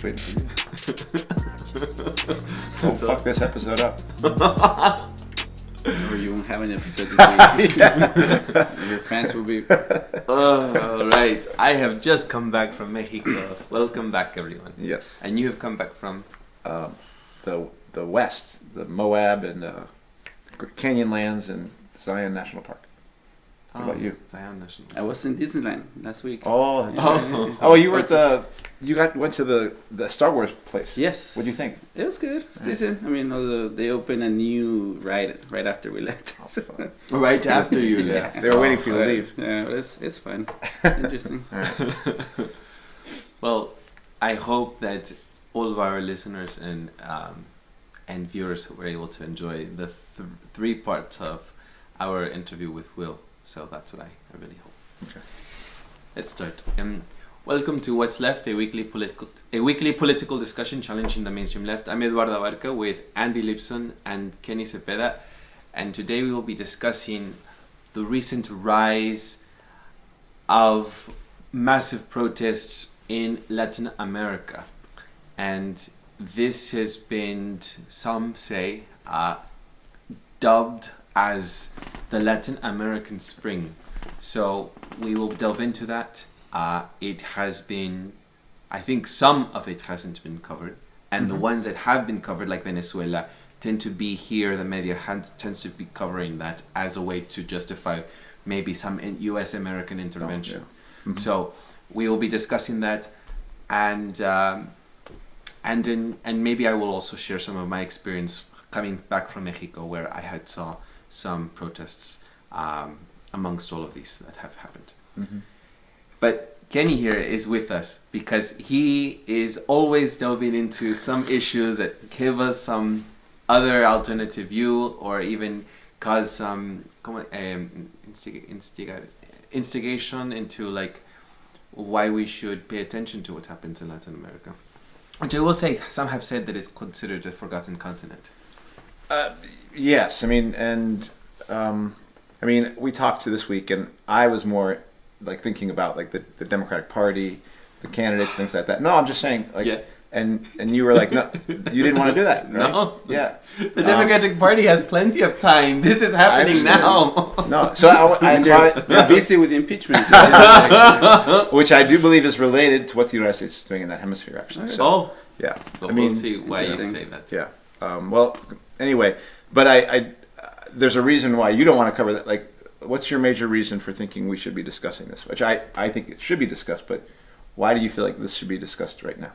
waiting for you. Don't fuck this episode up. Or you won't have an episode this week. Your fans will be... All right. I have just come back from Mexico. Welcome back, everyone. Yes. And you have come back from? The West, the Moab and Canyonlands and Zion National Park. What about you? Zion National Park. I was in Disneyland last week. Oh, you were at the... went to the Star Wars place. Yes. What do you think? It was good. It's decent. I mean, although they opened a new ride right after we left. Right after you Yeah, left. they were waiting for you to leave. Yeah, but it's fun. Interesting. Well, I hope that all of our listeners and viewers were able to enjoy the three parts of our interview with Will. So that's what I really hope. Okay. Let's start. Welcome to What's Left, a weekly political discussion challenging the mainstream left. I'm Eduardo Abarca with Andy Lipson and Kenny Cepeda, and today we will be discussing the recent rise of massive protests in Latin America. And this has been, some say, dubbed as the Latin American Spring. So we will delve into that. It has been, I think some of it hasn't been covered, and the ones that have been covered, like Venezuela, tend to be here. The media tends to be covering that as a way to justify maybe some U.S. American intervention. So we will be discussing that, and maybe I will also share some of my experience coming back from Mexico, where I had saw some protests amongst all of these that have happened. But Kenny here is with us because he is always delving into some issues that give us some other alternative view, or even cause some instigation into like why we should pay attention to what happens in Latin America. Which I will say, some have said that it's considered a forgotten continent. Yes, I mean, we talked to this week, and I was more like thinking about like the Democratic Party, the candidates, things like that. No, I'm just saying, like, yeah. And you were like, no, you didn't want to do that, right? No. Yeah. The Democratic Party has plenty of time. This is happening now. No, so They're busy with impeachment. which I do believe is related to what the United States is doing in that hemisphere, actually. So, yeah. But we'll see why you say that. Yeah. Well, anyway, but I there's a reason why you don't want to cover that. Like, what's your major reason for thinking we should be discussing this? Which I think it should be discussed, but why do you feel like this should be discussed right now?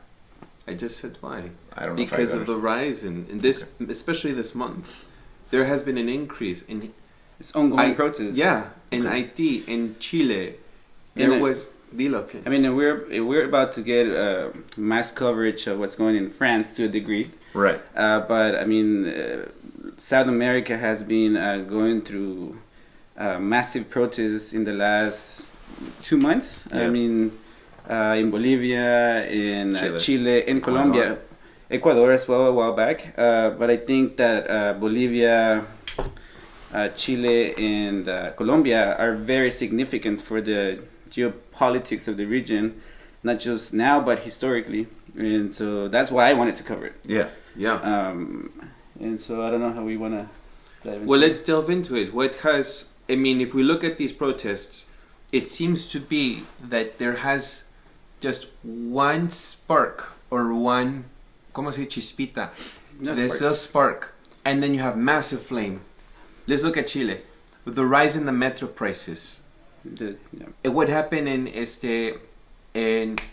I just said why. I don't know. Because of the rise in this, especially this month, there has been an increase in it's ongoing protests. Yeah, in Haiti, in Chile, there was. I mean, we're about to get mass coverage of what's going on in France to a degree. Right. But I mean, South America has been going through massive protests in the last 2 months. Yeah. I mean, in Bolivia, in Chile, in Colombia, Ecuador as well a while back. But I think that Bolivia, Chile, and Colombia are very significant for the geopolitics of the region, not just now but historically, and so that's why I wanted to cover it. Yeah. And so I don't know how we want to dive into let's delve into it. If we look at these protests, it seems to be that there has just one spark, or one, ¿cómo se dice? Chispita. There's a spark, and then you have massive flame. Let's look at Chile. With the rise in the metro prices, what happened in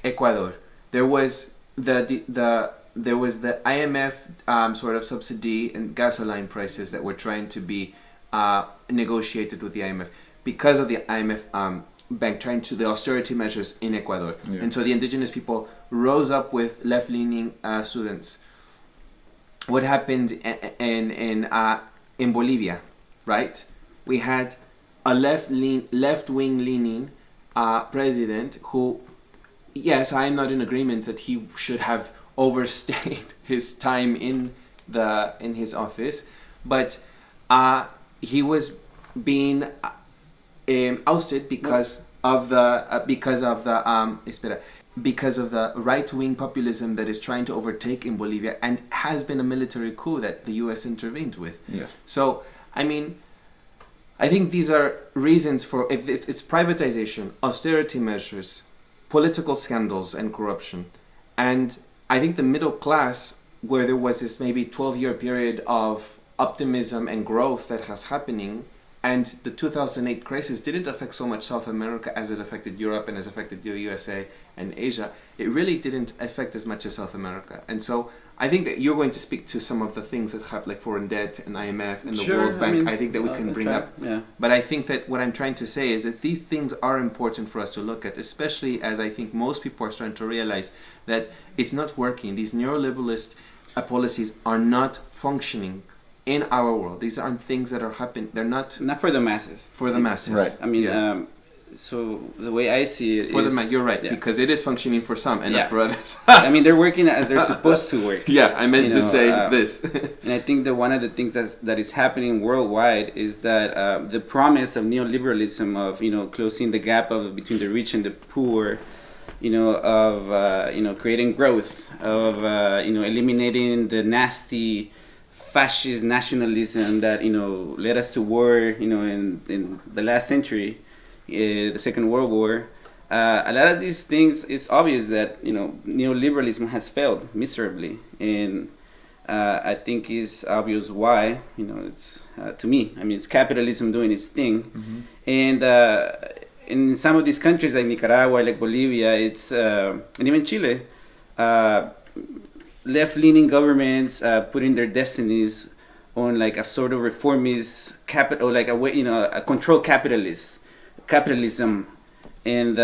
Ecuador? There was the IMF sort of subsidy and gasoline prices that were trying to be negotiated with the IMF because of the IMF bank trying to the austerity measures in Ecuador, and so the indigenous people rose up with left-leaning students. What happened in Bolivia, right? We had a left-wing leaning president who, yes, I'm not in agreement that he should have overstayed his time in his office, but he was being ousted because of the because of the right-wing populism that is trying to overtake in Bolivia and has been a military coup that the US intervened with. Yes. So, I mean, I think these are reasons for, if it's privatization, austerity measures, political scandals and corruption. And I think the middle class, where there was this maybe 12-year period of optimism and growth that has happening, and the 2008 crisis didn't affect so much South America as it affected Europe and has affected the USA and Asia. It really didn't affect as much as South America. And so I think that you're going to speak to some of the things that have, like foreign debt and IMF and the Sure, World Bank. I mean, I think that we can bring up. Yeah. But I think that what I'm trying to say is that these things are important for us to look at, especially as I think most people are starting to realize that it's not working. These neoliberalist policies are not functioning in our world. These aren't things that are happening. They're not for the masses. for the masses. Right. I mean, Yeah. so the way I see it For is... the you're right, yeah. because it is functioning for some and Yeah. not for others. I mean, they're working as they're supposed to work. Yeah, I meant to say this. And I think that one of the things that is happening worldwide is that the promise of neoliberalism, of closing the gap between the rich and the poor, of creating growth, of eliminating the nasty fascist nationalism that led us to war, in the last century, the Second World War. A lot of these things, it's obvious that neoliberalism has failed miserably, and I think it's obvious why. It's to me, I mean, it's capitalism doing its thing, and in some of these countries like Nicaragua, like Bolivia, it's and even Chile, left-leaning governments putting their destinies on like a sort of reformist capital, like a way, a controlled capitalism. And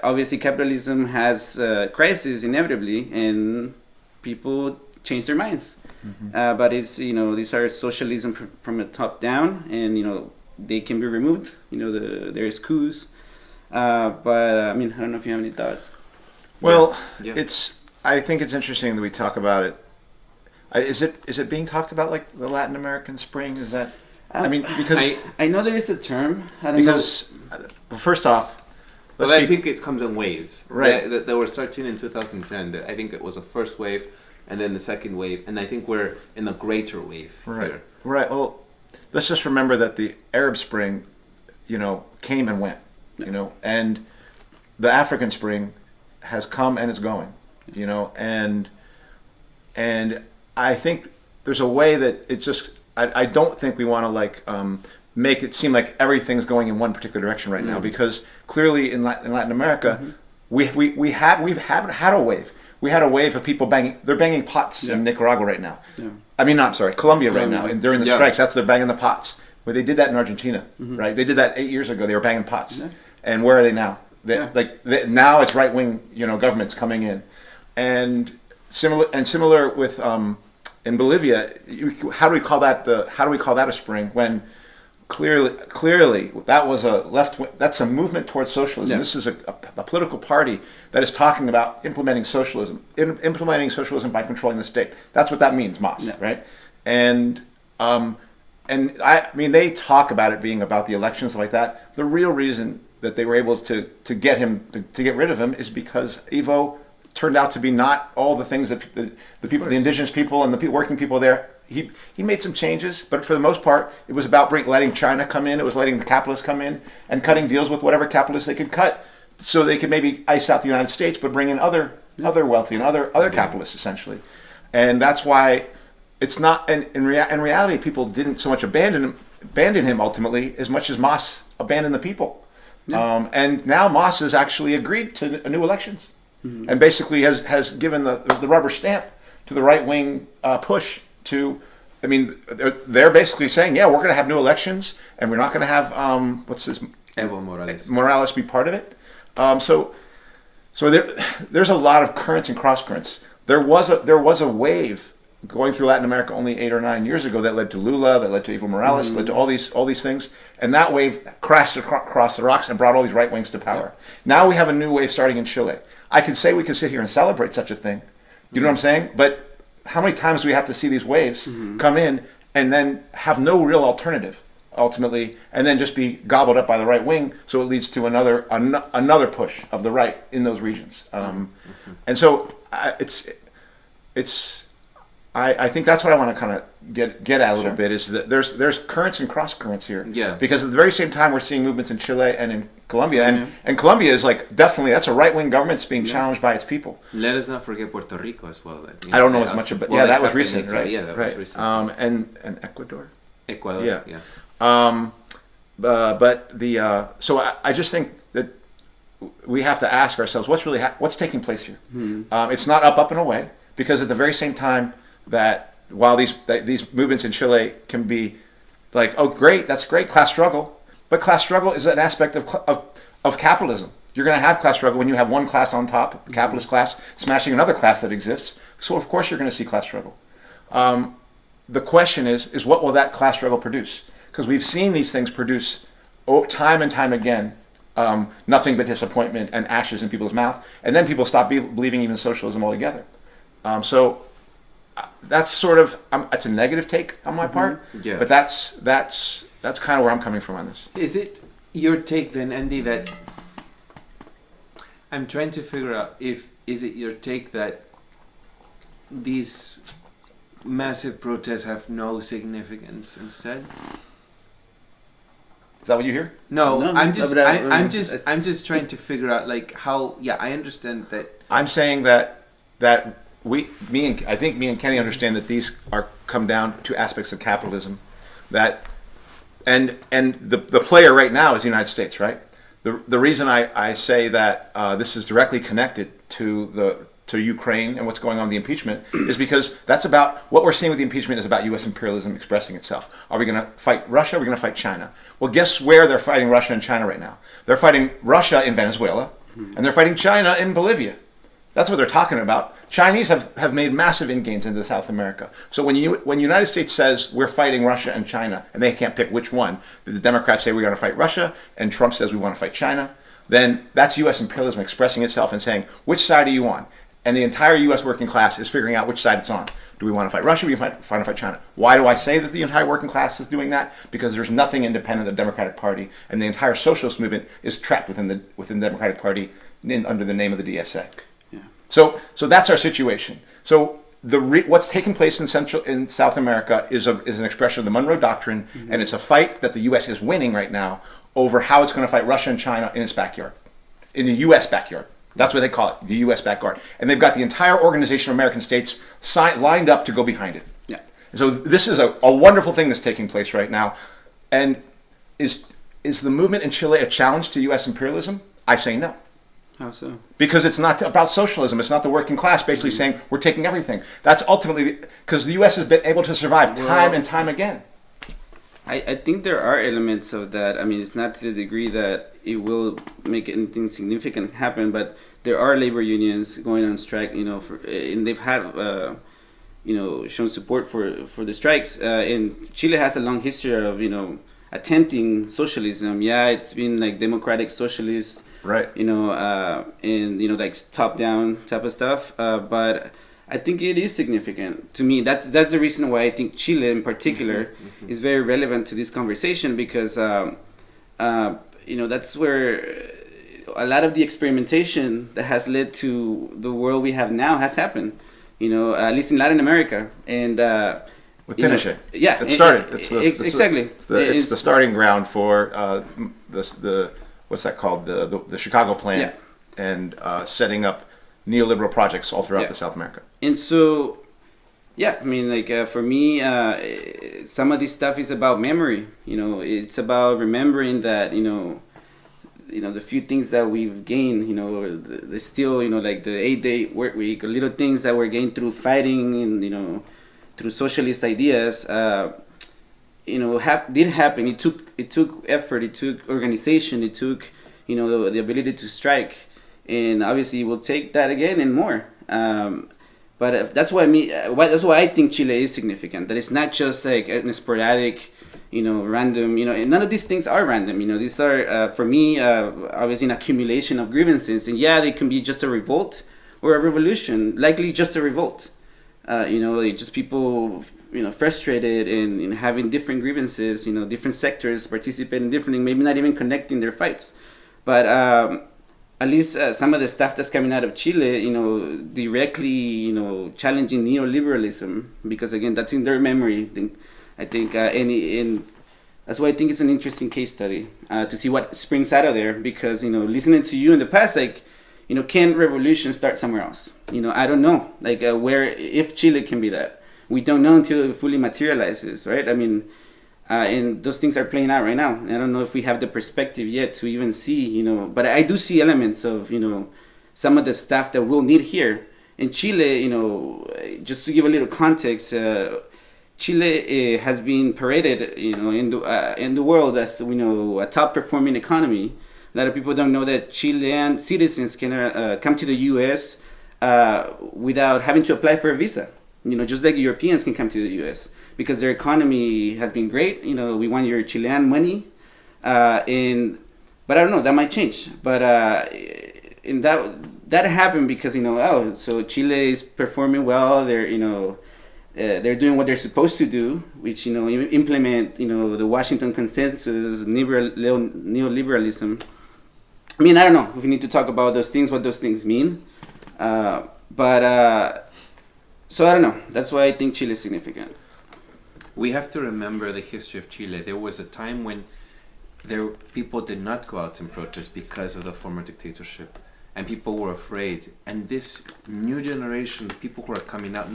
obviously capitalism has crises inevitably, and people change their minds. But it's, these are socialism from the top down, and, they can be removed. There's coups. But I mean, I don't know if you have any thoughts. Well, Yeah. I think it's interesting that we talk about it. Is it being talked about like the Latin American Spring? Is that? I mean, because I know there is a term. I don't because well, first off, But I think it comes in waves. Right. They were starting in 2010. I think it was a first wave, and then the second wave, and I think we're in a greater wave right, here. right. Well, let's just remember that the Arab Spring, came and went, and the African Spring has come and is going, and I think there's a way that it's just. I don't think we want to make it seem like everything's going in one particular direction right now, because clearly in Latin America, we haven't had a wave. We had a wave of people banging. They're banging pots in Nicaragua right now. Yeah. I mean, not sorry, Colombia right now. And during the Yeah. strikes, that's they're banging the pots. Well, they did that in Argentina, right? They did that 8 years ago. They were banging pots. Yeah. And where are they now? Yeah. Now it's right wing, governments coming in, and similar with in Bolivia. How do we call that a spring when? Clearly, that was a left. That's a movement towards socialism. Yeah. This is a political party that is talking about implementing socialism, by controlling the state. That's what that means, MAS, right? And I mean, they talk about it being about the elections like that. The real reason that they were able to get him to get rid of him is because Evo turned out to be not all the things that the people, the indigenous people, and the working people there. He made some changes, but for the most part, it was about letting China come in. It was letting the capitalists come in and cutting deals with whatever capitalists they could cut, so they could maybe ice out the United States, but bring in other wealthy and other capitalists essentially. And that's why it's not. And in reality, people didn't so much abandon him ultimately as much as Mas abandoned the people. Yeah. And now Mas has actually agreed to new elections, and basically has given the rubber stamp to the right wing push. I mean, they're basically saying, yeah, we're going to have new elections, and we're not going to have Evo Morales be part of it. So there's a lot of currents and cross currents. There was a wave going through Latin America only 8 or 9 years ago that led to Lula, that led to Evo Morales, led to all these things, and that wave crashed across the rocks and brought all these right wings to power. Now we have a new wave starting in Chile. I could say we could sit here and celebrate such a thing. You know what I'm saying? But how many times do we have to see these waves come in and then have no real alternative ultimately, and then just be gobbled up by the right wing. So it leads to another push of the right in those regions. And so I think that's what I want to kind of get at a little bit, is that there's currents and cross currents here. Yeah. Because at the very same time we're seeing movements in Chile and in Colombia, and Colombia is like definitely, that's a right wing government that's being challenged by its people. Let us not forget Puerto Rico as well. I don't know as much about. That was recent, right? Yeah, that was recent. And Ecuador. Ecuador. Yeah. But the so I just think that we have to ask ourselves what's taking place here. It's not up and away, because at the very same time that while these movements in Chile can be like, oh great, that's great, class struggle, but class struggle is an aspect of capitalism. You're going to have class struggle when you have one class on top, the capitalist class, smashing another class that exists. So of course you're going to see class struggle. The question is what will that class struggle produce? Because we've seen these things produce time and time again nothing but disappointment and ashes in people's mouth, and then people stop believing even socialism altogether. So that's sort of it's a negative take on my part, but that's kind of where I'm coming from on this. Is it your take then, Andy, that I'm trying to figure out is it your take that these massive protests have no significance instead? Is that what you hear? No, I'm just trying to figure out like how. Yeah, I understand that. I'm saying that I think me and Kenny understand that these come down to aspects of capitalism, and the player right now is the United States, right? The reason I say that this is directly connected to Ukraine and what's going on with the impeachment is because that's about what we're seeing with the impeachment is about U.S. imperialism expressing itself. Are we going to fight Russia? Are we going to fight China? Well, guess where they're fighting Russia and China right now? They're fighting Russia in Venezuela, and they're fighting China in Bolivia. That's what they're talking about. Chinese have made massive ingains into South America. So when the United States says we're fighting Russia and China, and they can't pick which one, the Democrats say we're going to fight Russia, and Trump says we want to fight China, then that's U.S. imperialism expressing itself and saying, which side are you on? And the entire U.S. working class is figuring out which side it's on. Do we want to fight Russia? Or do we want to fight China? Why do I say that the entire working class is doing that? Because there's nothing independent of the Democratic Party, and the entire socialist movement is trapped within the Democratic Party under the name of the DSA. Yeah. So that's our situation. So what's taking place in South America is an expression of the Monroe Doctrine, and it's a fight that the U.S. is winning right now over how it's going to fight Russia and China in its backyard, in the U.S. backyard. That's what they call it, the U.S. backyard. And they've got the entire Organization of American States lined up to go behind it. Yeah. So this is a wonderful thing that's taking place right now. And is the movement in Chile a challenge to U.S. imperialism? I say no. How so? Because it's not about socialism. It's not the working class basically saying we're taking everything. That's ultimately because the U.S. has been able to survive time and time again. I think there are elements of that. I mean, it's not to the degree that it will make anything significant happen, but there are labor unions going on strike, and they've had, shown support for the strikes. And Chile has a long history of, attempting socialism. Yeah, it's been like democratic socialist, right? And like top-down type of stuff. But I think it is significant to me. That's the reason why I think Chile in particular is very relevant to this conversation, because that's where a lot of the experimentation that has led to the world we have now has happened. At least in Latin America, and with Pinochet. Yeah, it started. Exactly. It's the starting ground for the what's that called, the Chicago Plan, and setting up neoliberal projects all throughout the South America. And so, I mean, for me, some of this stuff is about memory. It's about remembering that the few things that we've gained. The still like the 8-day work week, or little things that were gained through fighting and through socialist ideas. Did happen. It took effort. It took organization. It took the ability to strike. And obviously, we'll take that again and more. But that's why I think Chile is significant. That it's not just like an sporadic, random. And none of these things are random. These are for me obviously an accumulation of grievances. And they can be just a revolt or a revolution. Likely just a revolt. Just people frustrated and having different grievances, different sectors participating differently, maybe not even connecting their fights. But at least some of the stuff that's coming out of Chile, directly, challenging neoliberalism, because again, that's in their memory. I think that's why I think it's an interesting case study to see what springs out of there. Because listening to you in the past, like, can revolution start somewhere else? I don't know, like where, if Chile can be that. We don't know until it fully materializes, right? I mean, and those things are playing out right now. I don't know if we have the perspective yet to even see, but I do see elements of, some of the stuff that we'll need here. In Chile, just to give a little context, Chile has been paraded, in the world as, a top performing economy. A lot of people don't know that Chilean citizens can come to the U.S. Without having to apply for a visa. Just like Europeans can come to the U.S. because their economy has been great. We want your Chilean money, but I don't know, that might change. But in that happened because so Chile is performing well. They're doing what they're supposed to do, which implement the Washington Consensus, neoliberalism. I mean, I don't know if we need to talk about those things, what those things mean, but. So I don't know. That's why I think Chile is significant. We have to remember the history of Chile. There was a time when people did not go out and protest because of the former dictatorship, and people were afraid. And this new generation, people who are coming out,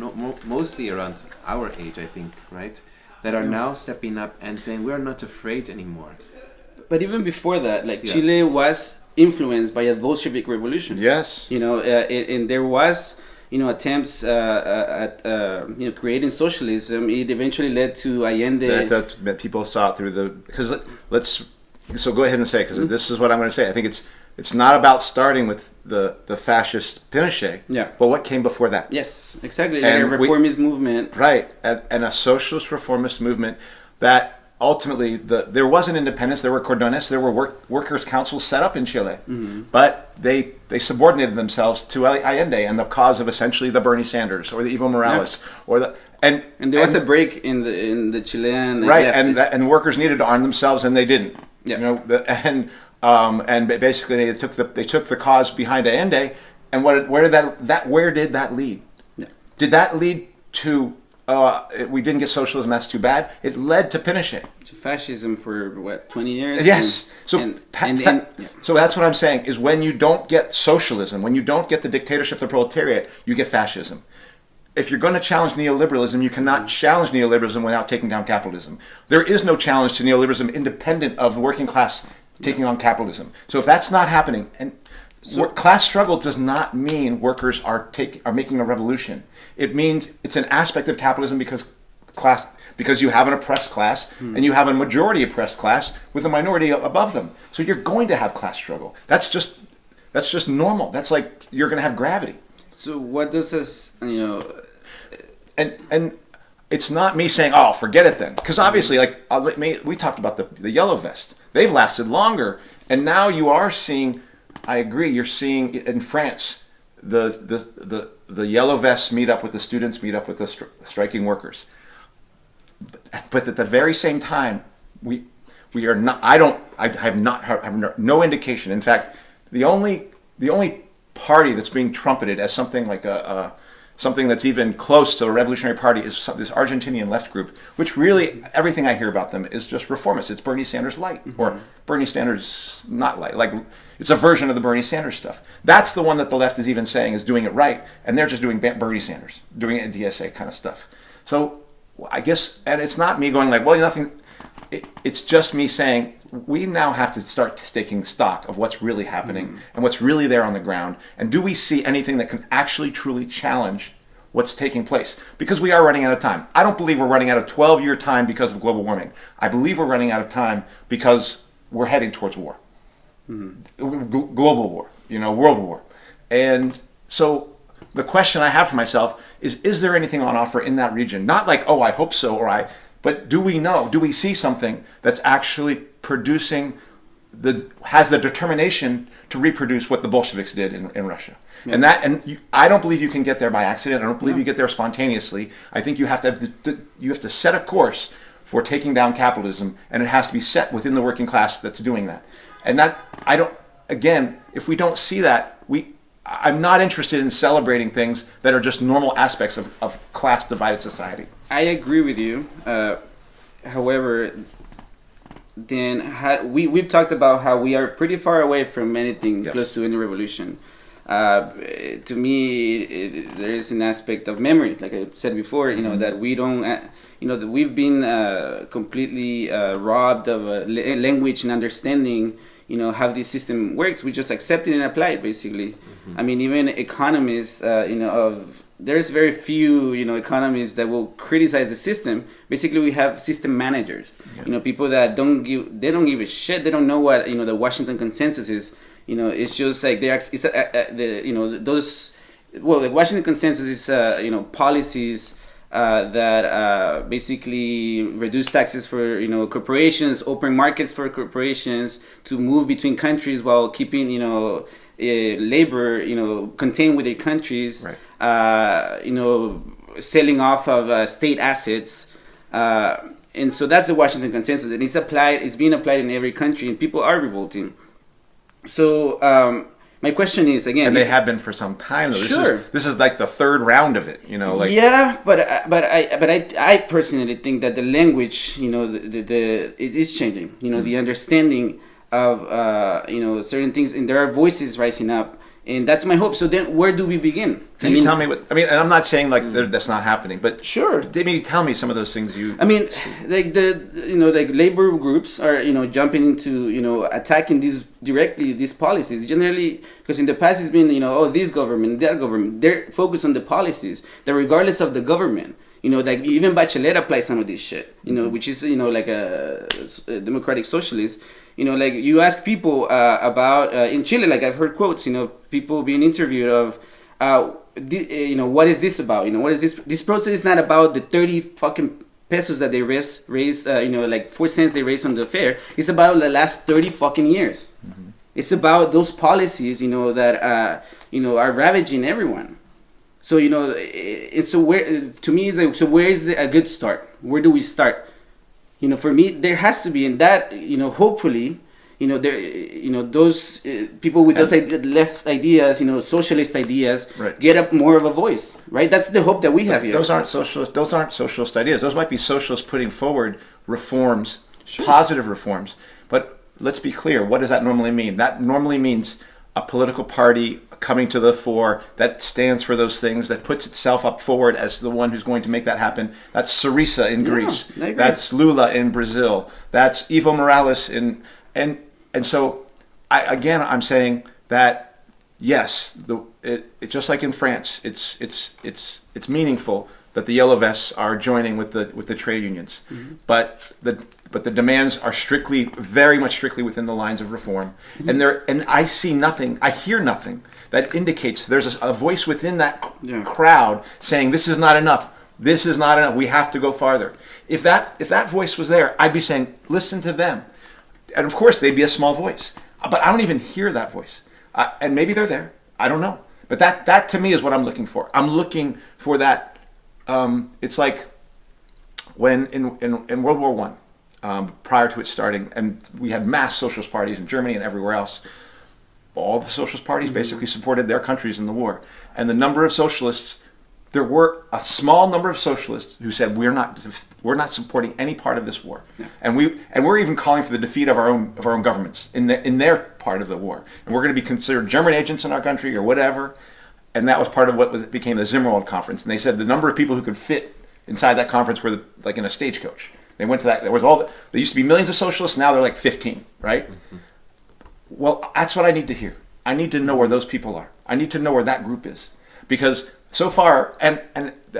mostly around our age, I think, right, that are now stepping up and saying we are not afraid anymore. But even before that, Chile was influenced by a Bolshevik revolution. Yes. And there was. Attempts at creating socialism. It eventually led to Allende. That people saw it through so go ahead and say, because this is what I'm going to say. I think it's not about starting with the fascist Pinochet, but what came before that. Yes, exactly. And a reformist movement. Right, and a socialist reformist movement that ultimately, there was an independence, there were cordones, there were workers' councils set up in Chile, but they subordinated themselves to Allende and the cause of essentially the Bernie Sanders or the Evo Morales and there was a break in the Chilean right, and workers needed to arm themselves and they didn't. And basically they took the cause behind Allende, and where did that lead? Did that lead to we didn't get socialism, that's too bad? It led to Pinochet. To fascism for, 20 years? Yes. So that's what I'm saying, is when you don't get socialism, when you don't get the dictatorship of the proletariat, you get fascism. If you're going to challenge neoliberalism, you cannot challenge neoliberalism without taking down capitalism. There is no challenge to neoliberalism independent of the working class taking on capitalism. So if that's not happening, class struggle does not mean workers are making a revolution. It means it's an aspect of capitalism because you have an oppressed class and you have a majority oppressed class with a minority above them. So you're going to have class struggle. That's just normal. That's like you're going to have gravity. So what does this, And it's not me saying, oh, forget it then, because obviously, we talked about the yellow vest. They've lasted longer, and now you are seeing. I agree. You're seeing in France the yellow vests meet up with the students, meet up with the striking workers. But at the very same time, we are not. I have no indication. In fact, the only party that's being trumpeted as something like something that's even close to a revolutionary party is this Argentinian left group, which really everything I hear about them is just reformist. It's Bernie Sanders light, or Bernie Sanders not light. Like it's a version of the Bernie Sanders stuff. That's the one that the left is even saying is doing it right, and they're just doing Bernie Sanders, doing it in DSA kind of stuff. So I guess, and it's not me going like, well, nothing. It's just me saying we now have to start taking stock of what's really happening and what's really there on the ground. And do we see anything that can actually truly challenge what's taking place? Because we are running out of time. I don't believe we're running out of 12-year time because of global warming. I believe we're running out of time because we're heading towards war. Global war, world war. And so the question I have for myself is there anything on offer in that region? Not like, oh, I hope so, but do we know? Do we see something that's actually producing has the determination to reproduce what the Bolsheviks did in Russia. Yeah. I don't believe you can get there by accident. I don't believe you get there spontaneously. I think you have to set a course for taking down capitalism, and it has to be set within the working class that's doing that. And if we don't see that, I'm not interested in celebrating things that are just normal aspects of class divided society. I agree with you. However, then we've talked about how we are pretty far away from anything close to any revolution. To me, there is an aspect of memory, like I said before, that we don't, that we've been completely robbed of language and understanding, how this system works. We just accept it and apply it, basically. Mm-hmm. I mean, even economists, there's very few, economists that will criticize the system. Basically, we have system managers, people that don't give a shit. They don't know what, the Washington Consensus is. It's just like the Washington Consensus is, policies that basically reduce taxes for, corporations, open markets for corporations to move between countries while keeping, labor, contained with their countries, right. Selling off of state assets. And so that's the Washington Consensus, and it's being applied in every country, and people are revolting. So my question is, again, and they have been for some time, though. Sure. This is like the third round of it, Yeah, but I personally think that the language, it is changing. The understanding of certain things, and there are voices rising up, and that's my hope. So then, where do we begin? Can you tell me what? And I'm not saying that's not happening, but sure. Maybe tell me some of those things you. Like labor groups are jumping into attacking these policies generally, because in the past it's been this government, that government. They're focused on the policies that regardless of the government. Like even Bachelet applies some of this shit. Which is like a democratic socialist. Like you ask people about in Chile, like I've heard quotes, people being interviewed of, what is this about? What is this? This protest is not about the 30 fucking pesos that they raised, like 4 cents they raised on the fare. It's about the last 30 fucking years. Mm-hmm. It's about those policies, that are ravaging everyone. So it's where to me is like, so where is a good start? Where do we start? For me, there has to be in that, hopefully, there, those people with those left ideas, socialist ideas, right. Get up more of a voice, right? That's the hope that we have here. Those aren't socialist ideas. Those might be socialists putting forward reforms, sure. Positive reforms. But let's be clear. What does that normally mean? That normally means a political party coming to the fore that stands for those things, that puts itself up forward as the one who's going to make that happen. That's Syriza in Greece. That's Lula in Brazil. That's Evo Morales and so I'm saying that yes, it just like in France, it's meaningful that the yellow vests are joining with the trade unions, mm-hmm. but the demands are very much strictly within the lines of reform, mm-hmm. and I hear nothing that indicates there's a voice within that crowd saying this is not enough. This is not enough. We have to go farther. If that voice was there, I'd be saying listen to them, and of course they'd be a small voice, but I don't even hear that voice, and maybe they're there. I don't know, but that to me is what I'm looking for. I'm looking for that. It's like when in World War I, prior to it starting, and we had mass socialist parties in Germany and everywhere else. All the socialist parties mm-hmm. basically supported their countries in the war. And the number of socialists, there were a small number of socialists who said we're not supporting any part of this war. Yeah. And we're even calling for the defeat of our own governments in their part of the war. And we're going to be considered German agents in our country or whatever. And that was part of what became the Zimmerwald conference. And they said the number of people who could fit inside that conference were like in a stagecoach. They went to that. There used to be millions of socialists. Now they're like 15, right? Mm-hmm. Well, that's what I need to hear. I need to know where those people are. I need to know where that group is. Because so far, and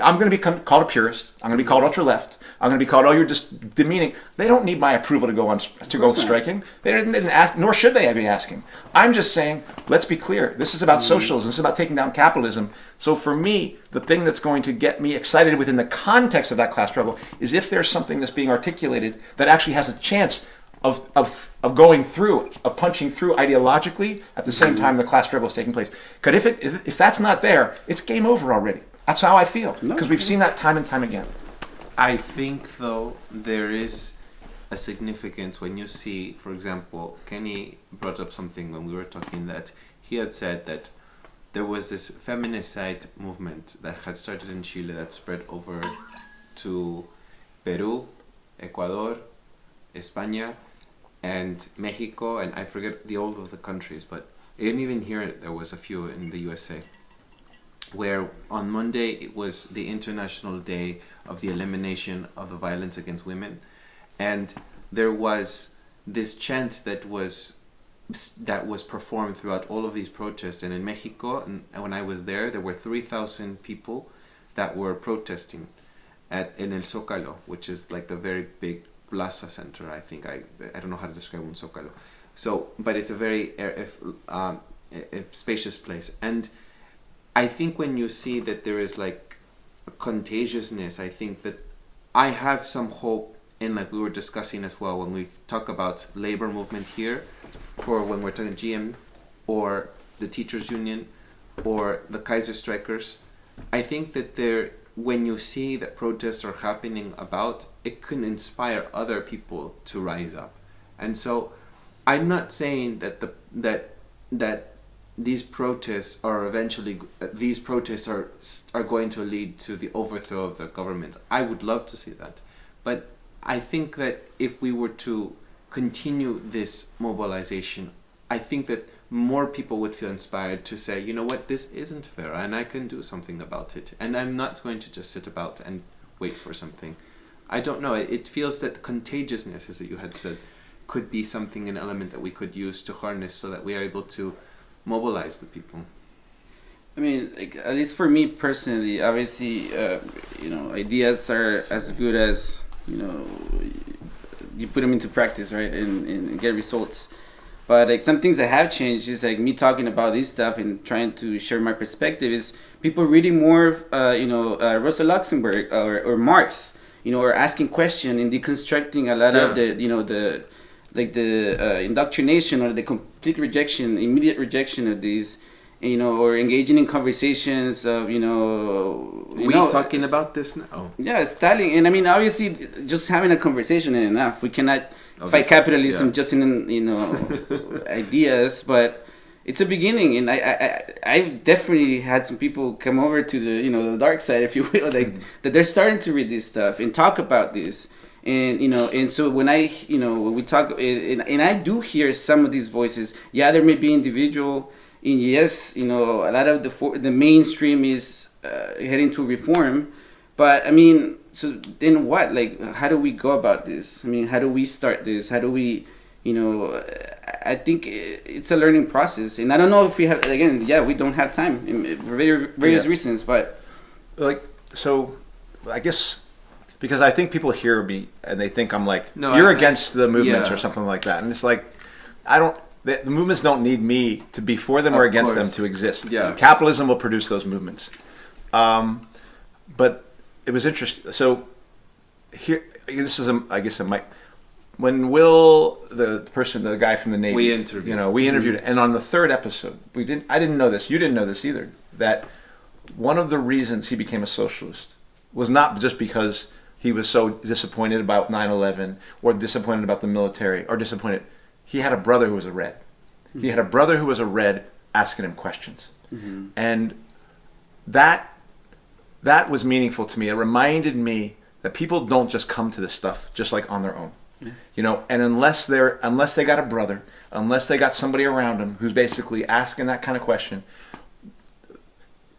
I'm going to be called a purist. I'm going to be called ultra-left. I'm going to be called, you're just demeaning. They don't need my approval to go striking. They didn't ask, nor should they be asking. I'm just saying, let's be clear. This is about socialism. This is about taking down capitalism. So for me, the thing that's going to get me excited within the context of that class struggle is if there's something that's being articulated that actually has a chance of going through, of punching through ideologically at the same time the class struggle is taking place. Because if that's not there, it's game over already. That's how I feel, because we've seen that time and time again. I think, though, there is a significance when you see, for example, Kenny brought up something when we were talking, that he had said that there was this feminicide movement that had started in Chile that spread over to Peru, Ecuador, España, and Mexico, and I forget the old of the countries, but even here there was a few in the USA, where on Monday it was the International Day of the Elimination of the Violence Against Women, and there was this chant that was performed throughout all of these protests. And in Mexico, and when I was there were 3,000 people that were protesting in El Zócalo, which is like the very big plaza center. I think I don't know how to describe un Zócalo. So, but it's a very spacious place. And I think when you see that there is like a contagiousness, I think that I have some hope in, like we were discussing as well when we talk about labor movement here, for when we're talking GM or the teachers union or the Kaiser strikers. I think that when you see that protests are happening about, it can inspire other people to rise up. And so I'm not saying that these protests are going to lead to the overthrow of the government. I would love to see that. But I think that if we were to continue this mobilization, I think that more people would feel inspired to say, you know what, this isn't fair and I can do something about it. And I'm not going to just sit about and wait for something. I don't know, it feels that contagiousness, as you had said, could be something, an element that we could use to harness so that we are able to mobilize the people. I mean, like, at least for me personally, obviously, ideas are as good as, you put them into practice, right, and get results. But like some things that have changed is like me talking about this stuff and trying to share my perspective is people reading more, Rosa Luxemburg or Marx, or asking questions and deconstructing a lot of the indoctrination or the complete rejection, immediate rejection of these, or engaging in conversations of, talking about this now. Yeah, Stalin, and I mean, obviously, just having a conversation is enough. We cannot fight capitalism just in, ideas, but it's a beginning, and I've definitely had some people come over to the dark side, if you will, like that they're starting to read this stuff and talk about this. And and so when when we talk, and I do hear some of these voices. Yeah, there may be individual, and yes, a lot of the mainstream is heading to reform, but I mean, so then what? Like, how do we go about this? I mean, how do we start this? How do we, I think it's a learning process, and I don't know if we have. Again, yeah, we don't have time for various reasons, but so I guess. Because I think people hear me and they think I'm like, you're against the movements or something like that. And it's like, the movements don't need me to be for them or against them to exist. Yeah. Capitalism will produce those movements. But it was interesting. So here, this is, when Will, the guy from the Navy, we interviewed, and on the third episode, I didn't know this, you didn't know this either, that one of the reasons he became a socialist was not just because he was so disappointed about 9/11 or disappointed about the military or disappointed. He had a brother who was a Red. He had a brother who was a Red asking him questions. Mm-hmm. And that was meaningful to me. It reminded me that people don't just come to this stuff just like on their own. Yeah. And unless they got a brother, unless they got somebody around them who's basically asking that kind of question,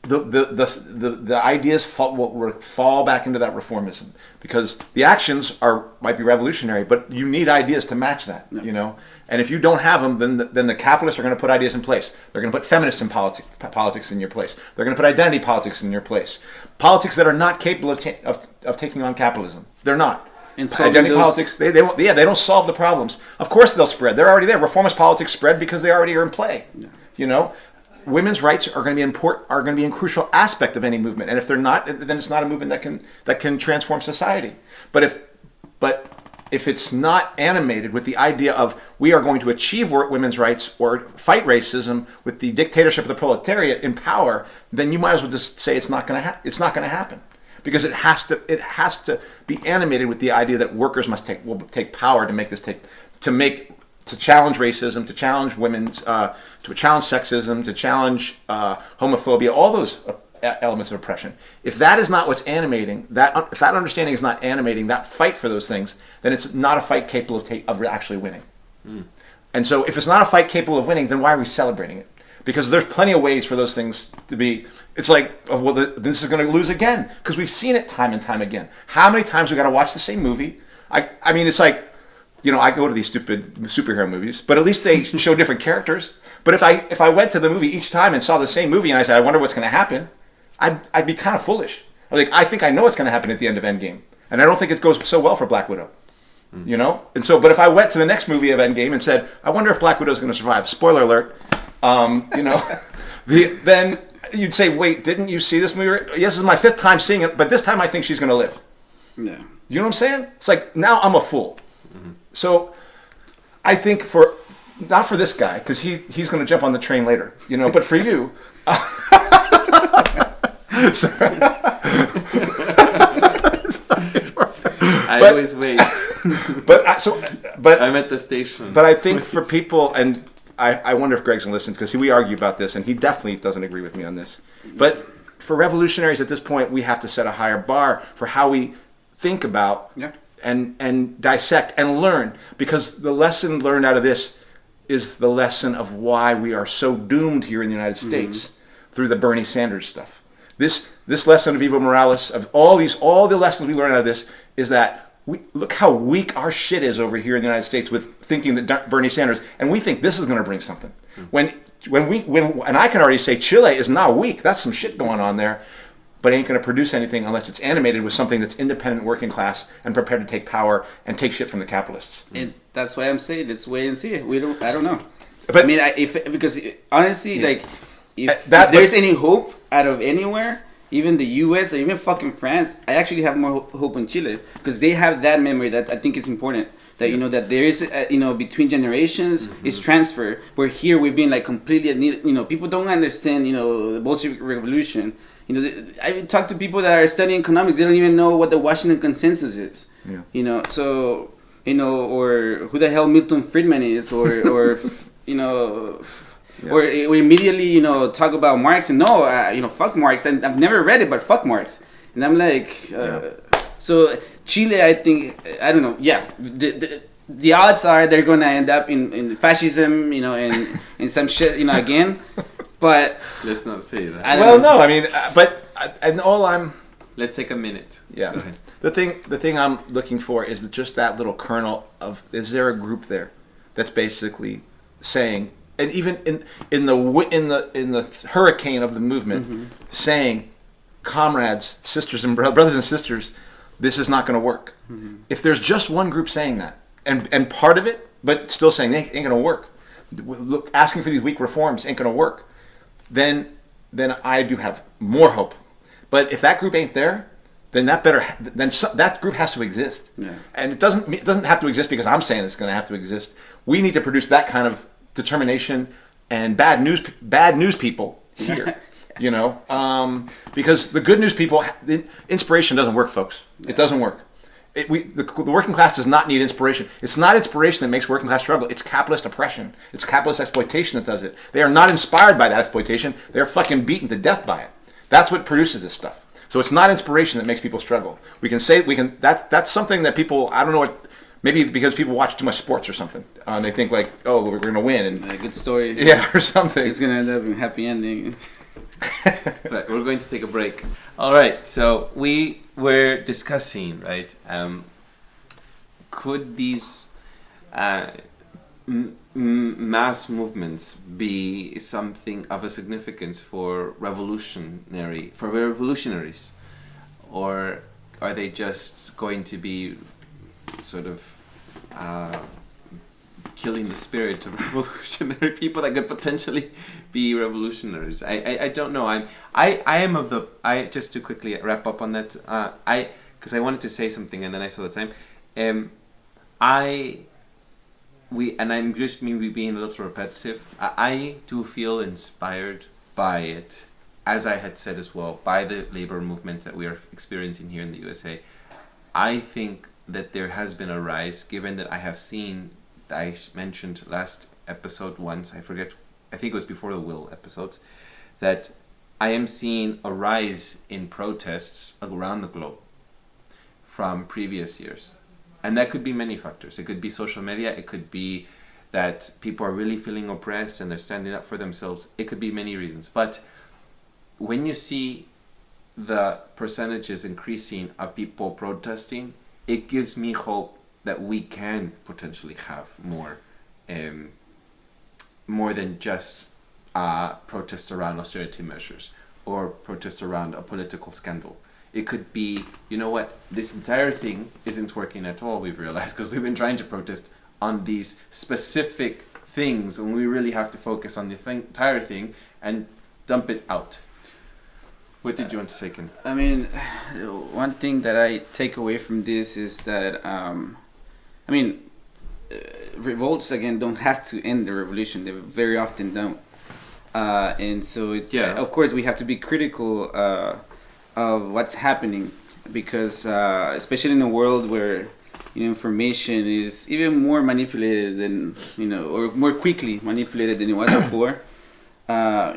the ideas fall back into that reformism, because the actions might be revolutionary, but you need ideas to match that, And if you don't have them, then the capitalists are going to put ideas in place. They're going to put feminist in politics in your place. They're going to put identity politics in your place. Politics that are not capable of taking on capitalism. They're not. Identity politics, they don't solve the problems. Of course they'll spread. They're already there. Reformist politics spread because they already are in play. Yeah. Women's rights are going to be a crucial aspect of any movement, and if they're not, then it's not a movement that can transform society. But if it's not animated with the idea of we are going to achieve women's rights or fight racism with the dictatorship of the proletariat in power, then you might as well just say it's not going to happen, because it has to be animated with the idea that workers will take power to make this to challenge racism, to challenge women's, to challenge sexism, to challenge homophobia, all those elements of oppression. If that is not what's animating, if that understanding is not animating that fight for those things, then it's not a fight capable of actually winning. And so if it's not a fight capable of winning, then why are we celebrating it? Because there's plenty of ways for those things to be, it's like, this is going to lose again, because we've seen it time and time again. How many times we got to watch the same movie? I mean, it's like, I go to these stupid superhero movies, but at least they show different characters. But if I went to the movie each time and saw the same movie and I said, I wonder what's going to happen, I'd be kind of foolish. I think I know what's going to happen at the end of Endgame, and I don't think it goes so well for Black Widow. And so, but if I went to the next movie of Endgame and said, I wonder if Black Widow is going to survive, spoiler alert, then you'd say, wait, didn't you see this movie? Yes, this is my 5th time seeing it, but this time I think she's going to live. Yeah. You know what I'm saying? It's like, now I'm a fool. So I think not for this guy, because he's going to jump on the train later, but for you. I always wait. But I'm at the station. But I think for people, and I wonder if Greg's going to listen, because we argue about this, and he definitely doesn't agree with me on this. But for revolutionaries at this point, we have to set a higher bar for how we think about and dissect and learn, because the lesson learned out of this is the lesson of why we are so doomed here in the United States through the Bernie Sanders stuff. This lesson of Evo Morales, of all the lessons we learn out of this, is that look how weak our shit is over here in the United States with thinking that Bernie Sanders, and we think this is going to bring something. When I can already say Chile is not weak. That's some shit going on there, but it ain't going to produce anything unless it's animated with something that's independent, working class, and prepared to take power and take shit from the capitalists. And that's why I'm saying let's wait and see. I don't know. But I mean, because honestly, if there's any hope out of anywhere, even the U.S. or even fucking France, I actually have more hope in Chile, because they have that memory that I think is important. That that there is between generations is transfer. Where here we've been like completely people don't understand the Bolshevik Revolution. I talk to people that are studying economics. They don't even know what the Washington Consensus is. Yeah. So or who the hell Milton Friedman is, or Yeah. Or we immediately, talk about Marx and fuck Marx. And I've never read it, but fuck Marx. And I'm like, so Chile, I think, I don't know. Yeah, the odds are they're gonna end up in fascism, in some shit, again. But let's not say that. No, I mean, Let's take a minute. Yeah. Go ahead. The thing I'm looking for is just that little kernel of, is there a group there that's basically saying, and even in the hurricane of the movement, saying, comrades, sisters and brothers and sisters, this is not going to work. If there's just one group saying that, and part of it, but still saying they ain't going to work, look, asking for these weak reforms ain't going to work, then I do have more hope. But if that group ain't there, then that group has to exist. Yeah. And it doesn't have to exist because I'm saying it's going to have to exist. We need to produce that kind of determination and bad news people here. Because the good news people, inspiration doesn't work, folks. It doesn't work. The working class does not need inspiration. It's not inspiration that makes working class struggle. It's capitalist oppression. It's capitalist exploitation that does it. They are not inspired by that exploitation. They are fucking beaten to death by it. That's what produces this stuff. So it's not inspiration that makes people struggle. That's something that people, I don't know what, maybe because people watch too much sports or something. They think like, oh, we're going to win. And a good story. Yeah, or something. It's going to end up in a happy ending. Right, we're going to take a break. All right, so we were discussing, right, could these mass movements be something of a significance for revolutionaries, or are they just going to be sort of killing the spirit of revolutionary people that could potentially be revolutionaries? I don't know. I just to quickly wrap up on that, because I wanted to say something and then I saw the time. I'm just maybe being a little repetitive. I do feel inspired by it, as I had said as well, by the labor movement that we are experiencing here in the USA. I think that there has been a rise, given that I have seen, I mentioned last episode once, I forget, I think it was before the Will episodes, that I am seeing a rise in protests around the globe from previous years. And that could be many factors. It could be social media, it could be that people are really feeling oppressed and they're standing up for themselves. It could be many reasons. But when you see the percentages increasing of people protesting, it gives me hope that we can potentially have more than just protest around austerity measures or protest around a political scandal. It could be, you know what, this entire thing isn't working at all, we've realized, because we've been trying to protest on these specific things, and we really have to focus on the entire thing and dump it out. What did you want to say, Ken? I mean, one thing that I take away from this is that, revolts, again, don't have to end the revolution. They very often don't. And so, of course, we have to be critical of what's happening, because especially in a world where information is even more manipulated than or more quickly manipulated than it was before. I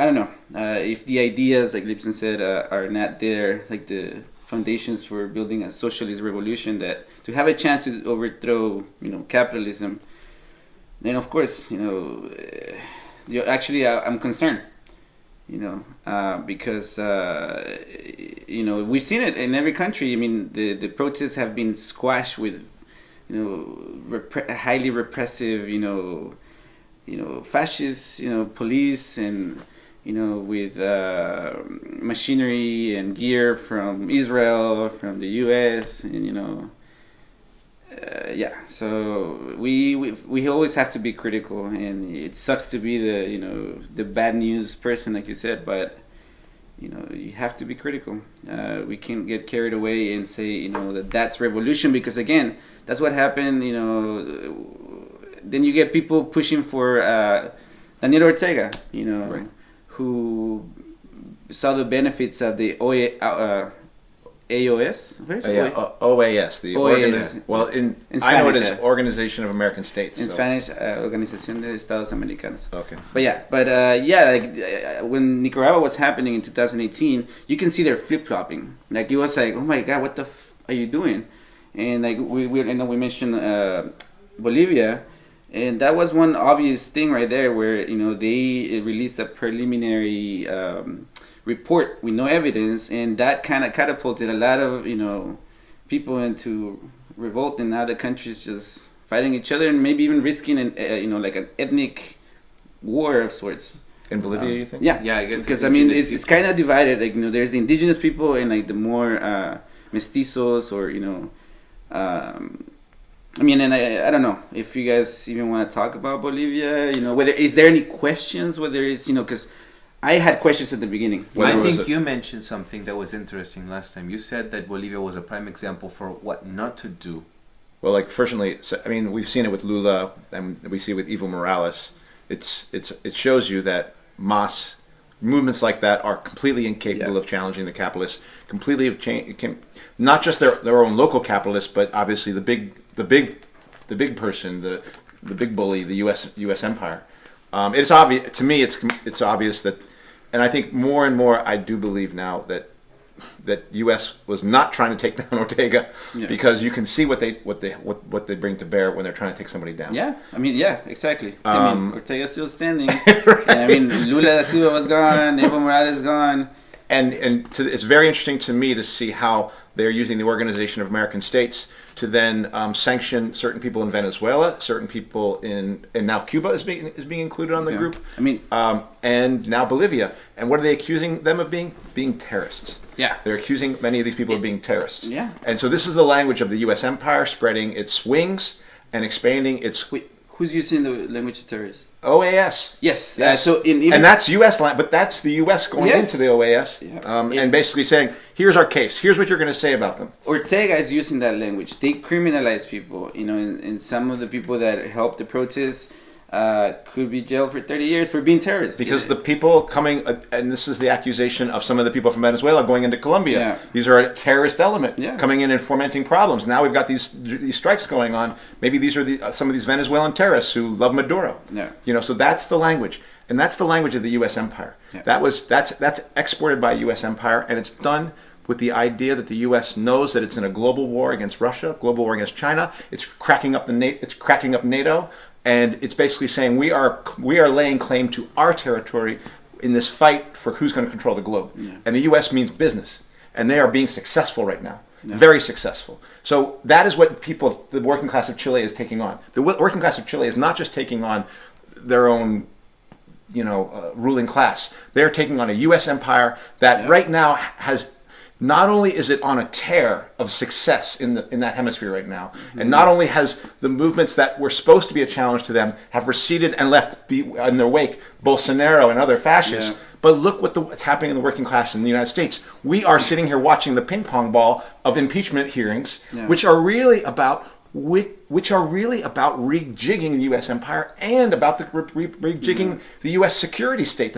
don't know if the ideas, like Lipson said, are not there, like the foundations for building a socialist revolution, that to have a chance to overthrow capitalism. Then of course actually I'm concerned. Because we've seen it in every country. I mean, the protests have been squashed with, highly repressive, fascist, police, and with machinery and gear from Israel, from the U.S., and so we always have to be critical, and it sucks to be the bad news person, like you said, but you have to be critical. We can't get carried away and say that's revolution, because again, that's what happened. Then you get people pushing for Daniel Ortega, right, who saw the benefits of the AOS? Where is it? OAS, the OAS. Well, in Spanish, I know it as Organization of American States. In Spanish, Organización de Estados Americanos. Okay. But when Nicaragua was happening in 2018, you can see they're flip-flopping. Like, it was like, oh my God, what the are you doing? And like we mentioned Bolivia, and that was one obvious thing right there, where they released a preliminary report with no evidence, and that kind of catapulted a lot of people into revolt, and now the country's just fighting each other and maybe even risking like an ethnic war of sorts. In Bolivia, you think? Yeah, I guess because it's kind of divided. Like there's the indigenous people and like the more mestizos, or and I don't know if you guys even want to talk about Bolivia. Whether is there any questions? Whether it's because I had questions at the beginning. I think you mentioned something that was interesting last time. You said that Bolivia was a prime example for what not to do. Well, like, fortunately, we've seen it with Lula, and we see it with Evo Morales. It shows you that mass movements like that are completely incapable of challenging the capitalists. Completely not just their own local capitalists, but obviously the big person, the big bully, the U.S. empire. It's obvious to me. It's obvious that, and I think more and more I do believe now that U.S. was not trying to take down Ortega, because you can see what they bring to bear when they're trying to take somebody down. Yeah, exactly. Ortega's still standing. Right. And Lula da Silva was gone. Evo Morales gone. And it's very interesting to me to see how they're using the Organization of American States to then sanction certain people in Venezuela, certain people and now Cuba is being included on the group. And now Bolivia. And what are they accusing them of being? Being terrorists. Yeah. They're accusing many of these people of being terrorists. Yeah. And so this is the language of the U.S. empire spreading its wings and expanding its Who's using the language of terrorists? OAS. Yes. Yes. So and that's U.S. land, but that's the U.S. going Yes. into the OAS and basically saying, "Here's our case. Here's what you're going to say about them." Ortega is using that language. They criminalize people. And some of the people that helped the protests could be jailed for 30 years for being terrorists. Because the people coming, and this is the accusation of some of the people from Venezuela going into Colombia. Yeah. These are a terrorist element coming in and fomenting problems. Now we've got these strikes going on. Maybe these are some of these Venezuelan terrorists who love Maduro. Yeah. So that's the language, and that's the language of the U.S. empire. Yeah. That's exported by U.S. empire, and it's done with the idea that the U.S. knows that it's in a global war against Russia, global war against China. It's cracking up NATO. And it's basically saying we are laying claim to our territory in this fight for who's going to control the globe. Yeah. And the U.S. means business. And they are being successful right now. Yeah. Very successful. So that is what the working class of Chile is taking on. The working class of Chile is not just taking on their own ruling class. They're taking on a U.S. empire that right now has... Not only is it on a tear of success in that hemisphere right now, and not only has the movements that were supposed to be a challenge to them have receded and left in their wake Bolsonaro and other fascists, but look what's happening in the working class in the United States. We are sitting here watching the ping pong ball of impeachment hearings, which are really about rejigging the U.S. empire and about rejigging the U.S. security state.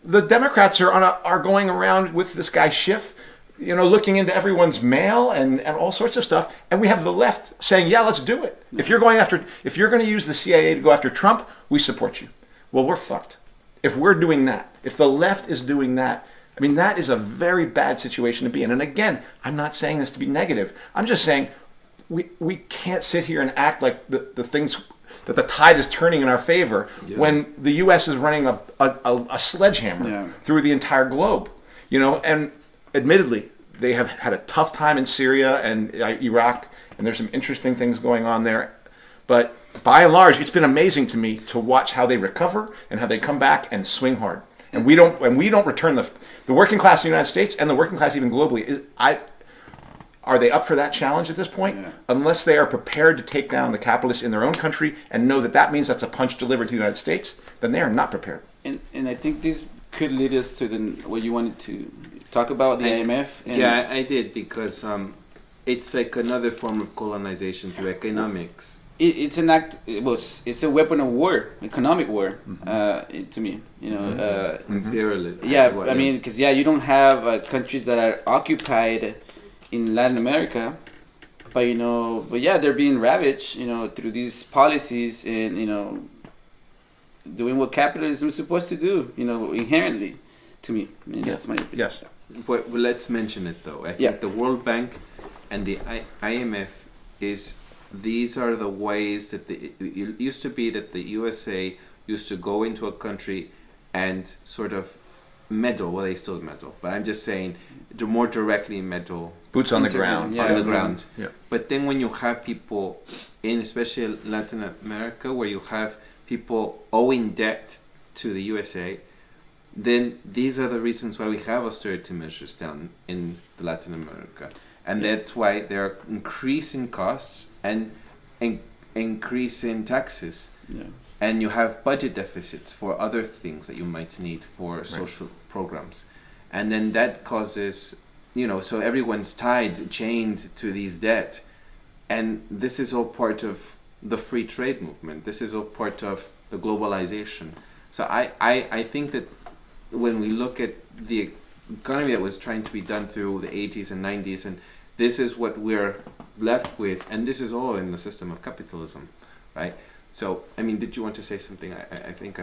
The Democrats are going around with this guy Schiff, looking into everyone's mail and all sorts of stuff, and we have the left saying, "Yeah, let's do it. If you're going to use the CIA to go after Trump, we support you." Well, we're fucked. If we're doing that, if the left is doing that, that is a very bad situation to be in. And again, I'm not saying this to be negative. I'm just saying we can't sit here and act like the things that the tide is turning in our favor when the U.S. is running a sledgehammer through the entire globe. And admittedly, they have had a tough time in Syria and Iraq, and there's some interesting things going on there. But by and large, it's been amazing to me to watch how they recover and how they come back and swing hard. And we don't return the working class in the United States and the working class even globally. Are they up for that challenge at this point? Yeah. Unless they are prepared to take down the capitalists in their own country and know that means that's a punch delivered to the United States, then they are not prepared. And I think this could lead us to what you wanted to talk about, the IMF. Yeah, I did, because it's like another form of colonization through economics. It's an act. It's a weapon of war, economic war. To me, imperialism. Yeah, because you don't have countries that are occupied in Latin America, but they're being ravaged, through these policies and doing what capitalism is supposed to do, inherently. To me, that's my opinion. Yes. But let's mention it though. I think the World Bank and the IMF these are the ways that it used to be that the USA used to go into a country and sort of meddle. Well, they still meddle, but I'm just saying more directly meddle. Boots on the ground. On the ground. Yeah. But then when you have people in especially Latin America where you have people owing debt to the USA, then these are the reasons why we have austerity measures down in Latin America. And that's why there are increasing costs and increasing taxes. Yeah. And you have budget deficits for other things that you might need for social programs. And then that causes, so everyone's chained to these debt. And this is all part of the free trade movement. This is all part of the globalization. So I think that when we look at the economy that was trying to be done through the 80s and 90s, and this is what we're left with, and this is all in the system of capitalism, right? So, did you want to say something? I think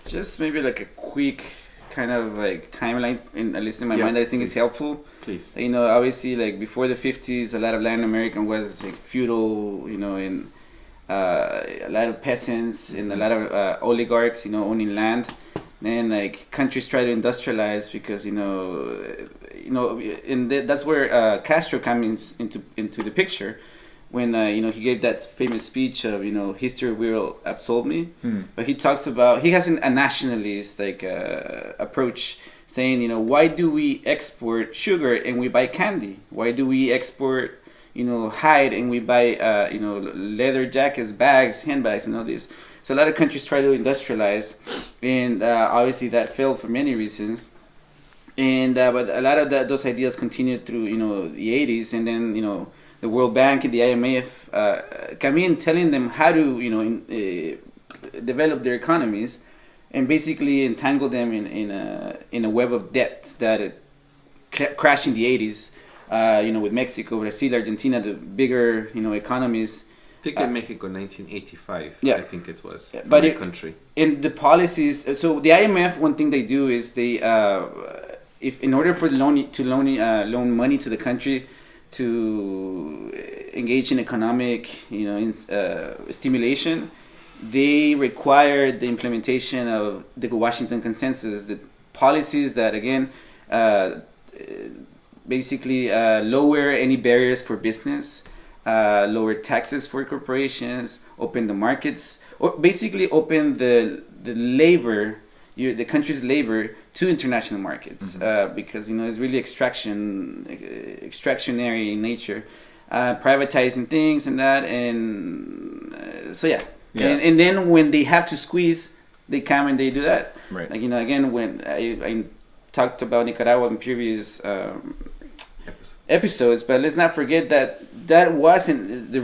just maybe like a quick kind of like timeline, at least in my mind, that I think is helpful. Please. Obviously, like before the 50s, a lot of Latin America was like feudal, and a lot of peasants and a lot of oligarchs, owning land. Then like countries try to industrialize because that's where Castro comes into the picture when he gave that famous speech of history will absolve me. But he talks about he has a nationalist approach, saying why do we export sugar and we buy candy? Why do we export hide and we buy leather jackets, bags, handbags, and all this. So a lot of countries try to industrialize, and obviously that failed for many reasons. And but a lot of those ideas continued through the 80s, and then the World Bank and the IMF come in telling them how to develop their economies, and basically entangle them in a web of debt that crashed in the 80s. With Mexico, Brazil, Argentina, the bigger economies. I think in Mexico, 1985. Yeah. I think it was. Yeah, But the country. In the policies, so the IMF, one thing they do is they, if in order for the loan money to the country to engage in economic, stimulation, they require the implementation of the Washington Consensus, the policies that again, basically lower any barriers for business. Lower taxes for corporations, open the markets, or basically open the labor, the country's labor to international markets, because it's really extractionary in nature, privatizing things and that, and so yeah. And then when they have to squeeze, they come and they do that. Right. Like again, when I talked about Nicaragua in previous episodes, but let's not forget that wasn't the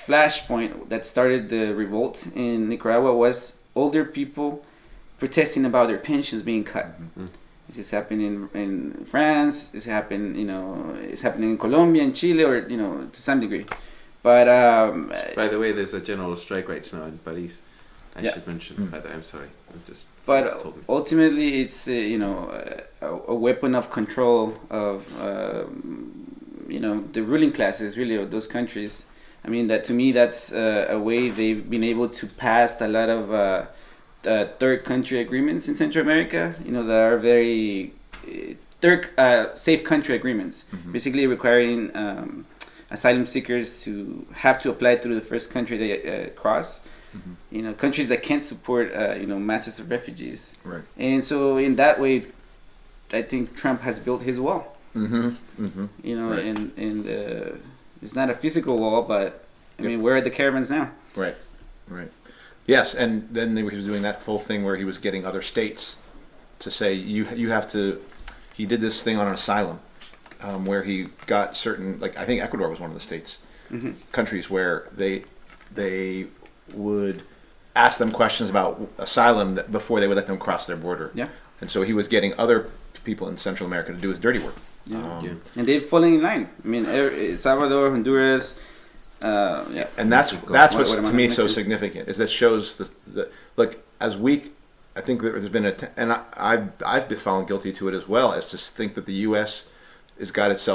flashpoint that started the revolt in Nicaragua was older people protesting about their pensions being cut. This is happening in France. This happened, it's happening in Colombia and Chile, or to some degree. But by the way, there's a general strike right now in Paris. I should mention. But I'm sorry. But ultimately, it's a weapon of control of the ruling classes, really, of those countries. I mean, that to me, that's a way they've been able to pass a lot of third country agreements in Central America. That are very safe country agreements, basically requiring asylum seekers to have to apply through the first country they cross. Countries that can't support masses of refugees, right? And so in that way, I think Trump has built his wall. Right. And it's not a physical wall, but I mean, where are the caravans now? Right. Yes, and then he was doing that whole thing where he was getting other states to say you have to. He did this thing on asylum, where he got certain, like I think Ecuador was one of the states, countries where they would ask them questions about asylum before they would let them cross their border. Yeah. And so he was getting other people in Central America to do his dirty work. And they've fallen in line. I mean, Salvador, Honduras. And that's what's to me so significant, is that shows the look, as weak. I think there's been and I've been fallen guilty to it as well, as to think that the U.S. has got its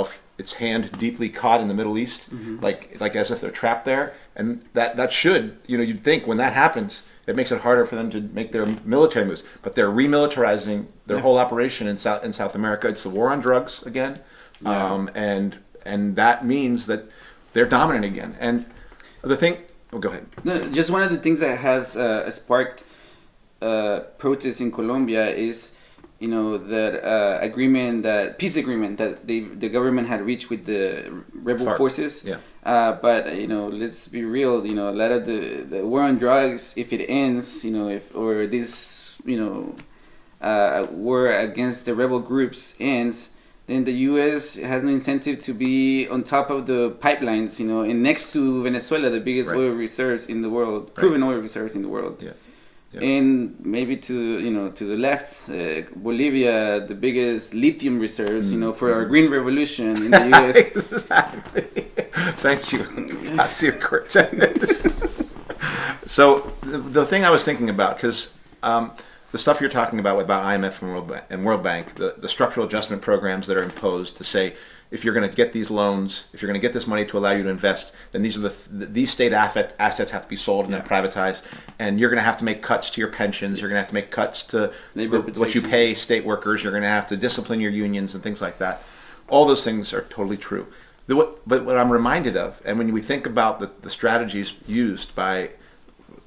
hand deeply caught in the Middle East, like as if they're trapped there, and that should, you'd think when that happens, it makes it harder for them to make their military moves. But they're remilitarizing their whole operation in South America. It's the war on drugs again, and that means that they're dominant again. And the thing, go ahead. No, just one of the things that has sparked protests in Colombia is that peace agreement that the government had reached with the rebel FARC. forces. Yeah. But let's be real. A lot of the war on drugs, if it ends, or this war against the rebel groups ends, then the U.S. has no incentive to be on top of the pipelines, and next to Venezuela, the biggest oil reserves in the world, proven oil reserves in the world. Yeah. And maybe to the left, Bolivia, the biggest lithium reserves, for our green revolution in the U.S. Exactly. Thank you, Ocasio Cortez. So the thing I was thinking about, because the stuff you're talking about IMF and World Bank, the structural adjustment programs that are imposed to say, if you're going to get these loans, if you're going to get this money to allow you to invest, then these state assets have to be sold and then privatized, and you're going to have to make cuts to your pensions. You're going to have to make cuts to what you pay state workers. You're going to have to discipline your unions and things like that. All those things are totally true. But what I'm reminded of, and when we think about the strategies used by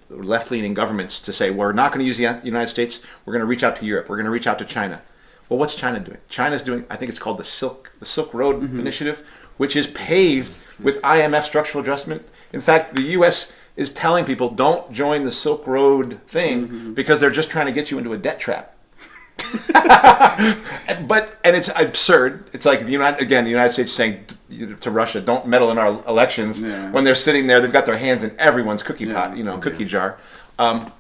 left-leaning governments to say, we're not going to use the United States, we're going to reach out to Europe, we're going to reach out to China. Well, what's China doing? China's doing, I think it's called the Silk Road Initiative, which is paved with IMF structural adjustment. In fact, the U.S. is telling people don't join the Silk Road thing because they're just trying to get you into a debt trap. And it's absurd. It's like the United States saying to Russia, "Don't meddle in our elections." When they're sitting there, they've got their hands in everyone's cookie pot, cookie jar. And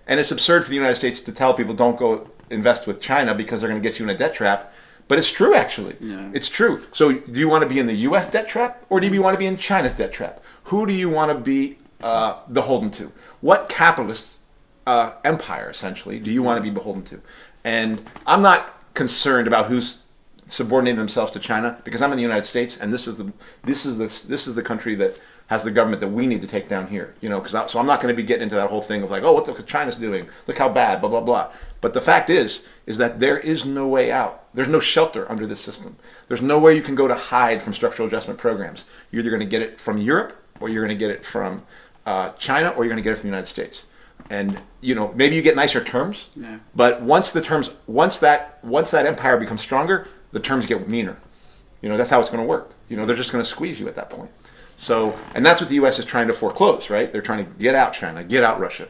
it's absurd for the United States to tell people don't go invest with China because they're going to get you in a debt trap. But it's true, actually. Yeah. It's true. So, do you want to be in the U.S. debt trap, or do you want to be in China's debt trap? Who do you want to be beholden to? What capitalist empire, essentially, do you want to be beholden to? And I'm not concerned about who's subordinating themselves to China because I'm in the United States, and this is the country that has the government that we need to take down here. So I'm not going to be getting into that whole thing of like, oh, what China's doing? Look how bad, blah blah blah. But the fact is that there is no way out. There's no shelter under this system. There's nowhere you can go to hide from structural adjustment programs. You're either going to get it from Europe, or you're going to get it from China, or you're going to get it from the United States. And maybe you get nicer terms, but once that empire becomes stronger, the terms get meaner. That's how it's going to work. They're just going to squeeze you at that point. So, and that's what the U.S. is trying to foreclose, right? They're trying to get out China, get out Russia,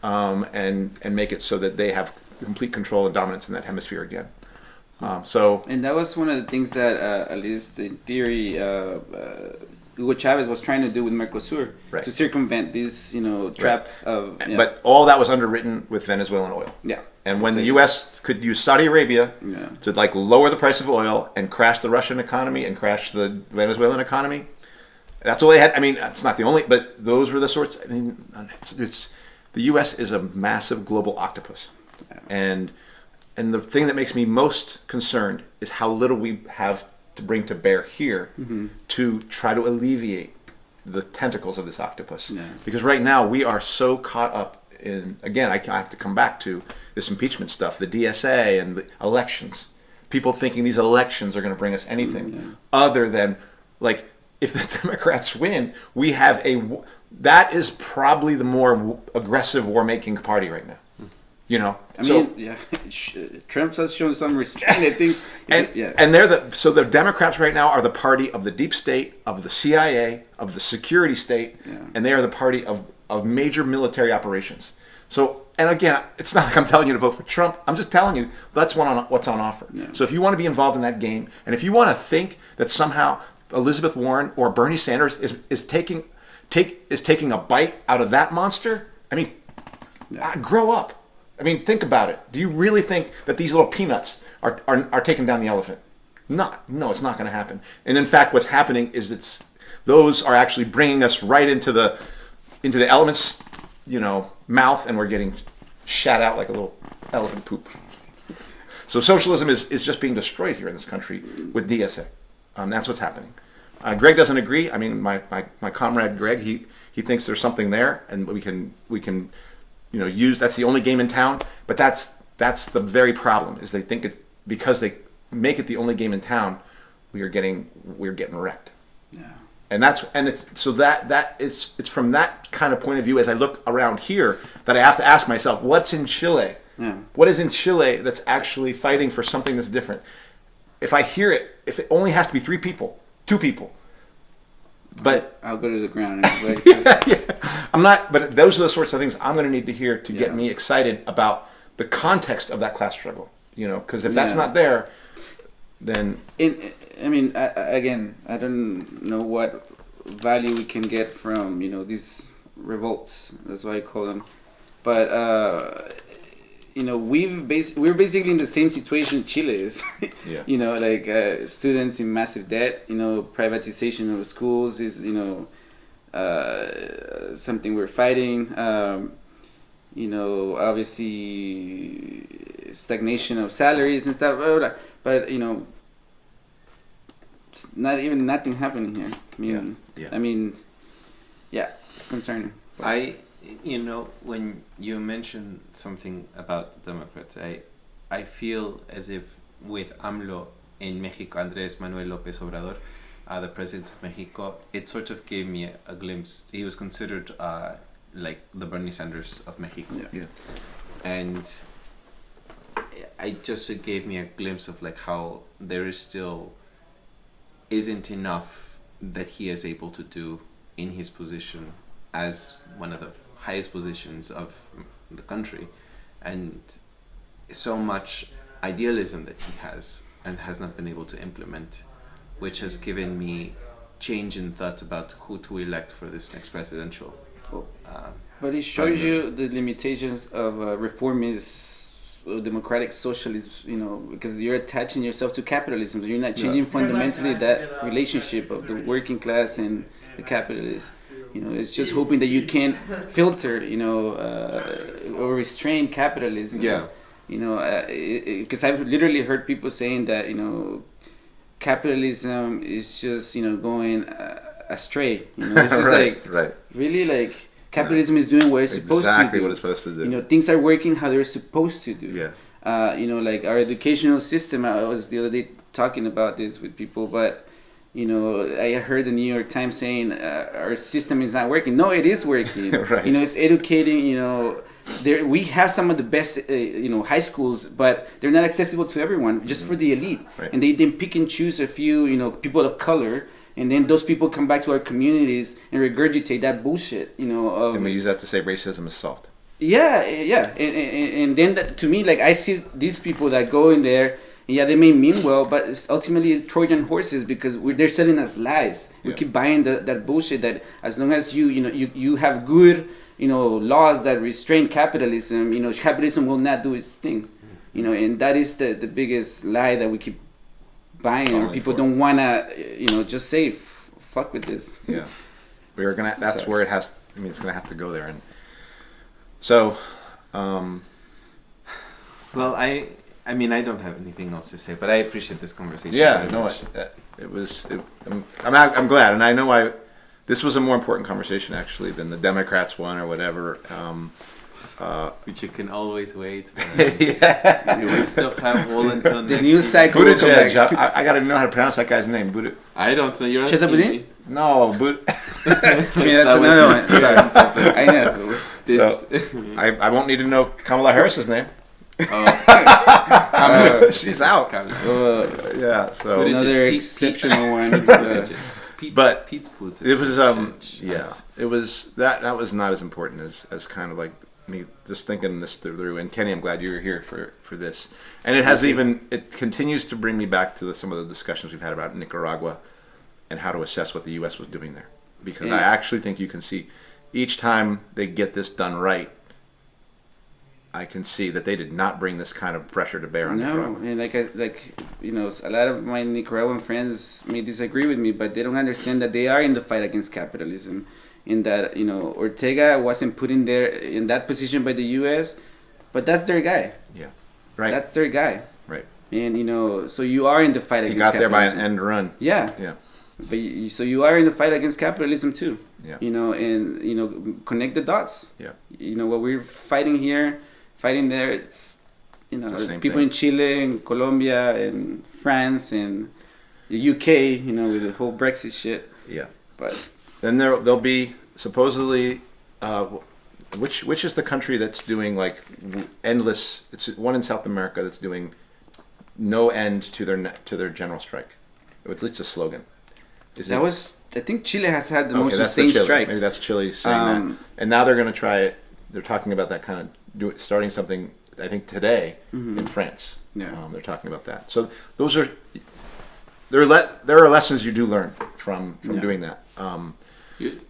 and make it so that they have complete control and dominance in that hemisphere again. And that was one of the things that, at least in theory, Hugo Chavez was trying to do with Mercosur, to circumvent this, trap of. Yeah. But all that was underwritten with Venezuelan oil. Yeah. And when the U.S. could use Saudi Arabia to lower the price of oil and crash the Russian economy and crash the Venezuelan economy, that's all they had. I mean, it's not the only, but those were the sorts. I mean, the U.S. is a massive global octopus, and the thing that makes me most concerned is how little we have to bring to bear here to try to alleviate the tentacles of this octopus. Yeah. Because right now we are so caught up in, again, I have to come back to this impeachment stuff, the DSA and the elections. People thinking these elections are going to bring us anything other than, like, if the Democrats win, we have that is probably the more aggressive war-making party right now. Trump has shown some restraint, I think. And the Democrats right now are the party of the deep state, of the CIA, of the security state, and they are the party of major military operations. So, and again, it's not like I'm telling you to vote for Trump. I'm just telling you that's what's on offer. Yeah. So if you want to be involved in that game, and if you want to think that somehow Elizabeth Warren or Bernie Sanders is taking a bite out of that monster, I mean, grow up. I mean, think about it. Do you really think that these little peanuts are taking down the elephant? No, it's not going to happen. And in fact, what's happening is those are actually bringing us right into the elephant's mouth, and we're getting shat out like a little elephant poop. So socialism is just being destroyed here in this country with DSA. That's what's happening. Greg doesn't agree. I mean, my comrade Greg, he thinks there's something there, and we can use, that's the only game in town. But that's the very problem, is they think because they make it the only game in town, we're getting wrecked. Yeah. And it's from that kind of point of view, as I look around here, that I have to ask myself, what's in Chile? Yeah. What is in Chile that's actually fighting for something that's different? If I hear it, if it only has to be 3 people, 2 people, but I'll go to the ground. And I'm not. But those are the sorts of things I'm going to need to hear to get me excited about the context of that class struggle. Because if that's not there, then again, I don't know what value we can get from these revolts. That's why I call them. But we're basically in the same situation Chile is. Students in massive debt. Privatization of schools is something we're fighting. Obviously stagnation of salaries and stuff. But it's nothing happening here. It's concerning. When you mentioned something about the Democrats, I feel as if with AMLO in Mexico, Andrés Manuel López Obrador, the president of Mexico, it sort of gave me a glimpse. He was considered like the Bernie Sanders of Mexico. Yeah. And it gave me a glimpse of like how there is still isn't enough that he is able to do in his position as one of the highest positions of the country, and so much idealism that he has and has not been able to implement, which has given me change in thought about who to elect for this next presidential. But it shows you the limitations of reformist democratic socialism, because you're attaching yourself to capitalism. You're not changing fundamentally that relationship of the working class and the capitalist. It's just hoping that you can filter, or restrain capitalism. Yeah. Because I've literally heard people saying that, capitalism is just, going astray. It's just right. Really, like, capitalism is doing what it's supposed to do. Exactly what it's supposed to do. Things are working how they're supposed to do. Yeah. Like our educational system. I was the other day talking about this with people, but I heard the New York Times saying our system is not working. No, it is working. Right. It's educating. We have some of the best, high schools, but they're not accessible to everyone, just for the elite. Right. And they then pick and choose a few, people of color. And then those people come back to our communities and regurgitate that bullshit, And we use that to say racism is soft. Yeah. And then to me, like, I see these people that go in there, and yeah, they may mean well, but it's ultimately Trojan horses, because they're selling us lies. We Yeah. keep buying that bullshit that as long as you have good, laws that restrain capitalism, capitalism will not do its thing. And that is the biggest lie that we keep buying, or people don't want to, just say, fuck with this. Yeah. That's where it has, it's going to have to go there. And so, well, I don't have anything else to say, but I appreciate this conversation. yeah, very no, much. I'm glad. And I know this was a more important conversation, actually, than the Democrats one or whatever. Which you can always wait. Yeah. We still have all until The next news year. cycle will come Buttigieg. back. I got to know how to pronounce that guy's name. I don't know. You're Cesar asking Boudin? me. No, That's another one. Sorry. I know. This. I won't need to know Kamala Harris's name. Oh. She's out. Yeah, so Another Pete- exceptional one. But Pete Buttigieg. it was it was that was not as important as kind of like me just thinking this through. And Kenny, I'm glad you were here for this. And it continues to bring me back to some of the discussions we've had about Nicaragua and how to assess what the U.S. was doing there, because I actually think you can see each time they get this done right, I can see that they did not bring this kind of pressure to bear on Nicaragua. And a lot of my Nicaraguan friends may disagree with me, but they don't understand that they are in the fight against capitalism. In that, Ortega wasn't put in there in that position by the U.S., but that's their guy. Yeah, right. That's their guy. Right. And so you are in the fight against capitalism. He got there by an end run. Yeah. Yeah. But so you are in the fight against capitalism too. Yeah. And connect the dots. Yeah. What we're fighting here, fighting there, it's the same people thing. in Chile and Colombia and France and the UK, with the whole Brexit shit. Yeah. But then there'll be supposedly which is the country that's doing like endless. It's one in South America that's doing no end to their general strike. At least a slogan. I think Chile has had the most that's sustained Chile. strikes. Maybe that's Chile saying that. And now they're going to try it. They're talking about that kind of starting something. I think today in France. Yeah. They're talking about that. So those are there are lessons you do learn from doing that.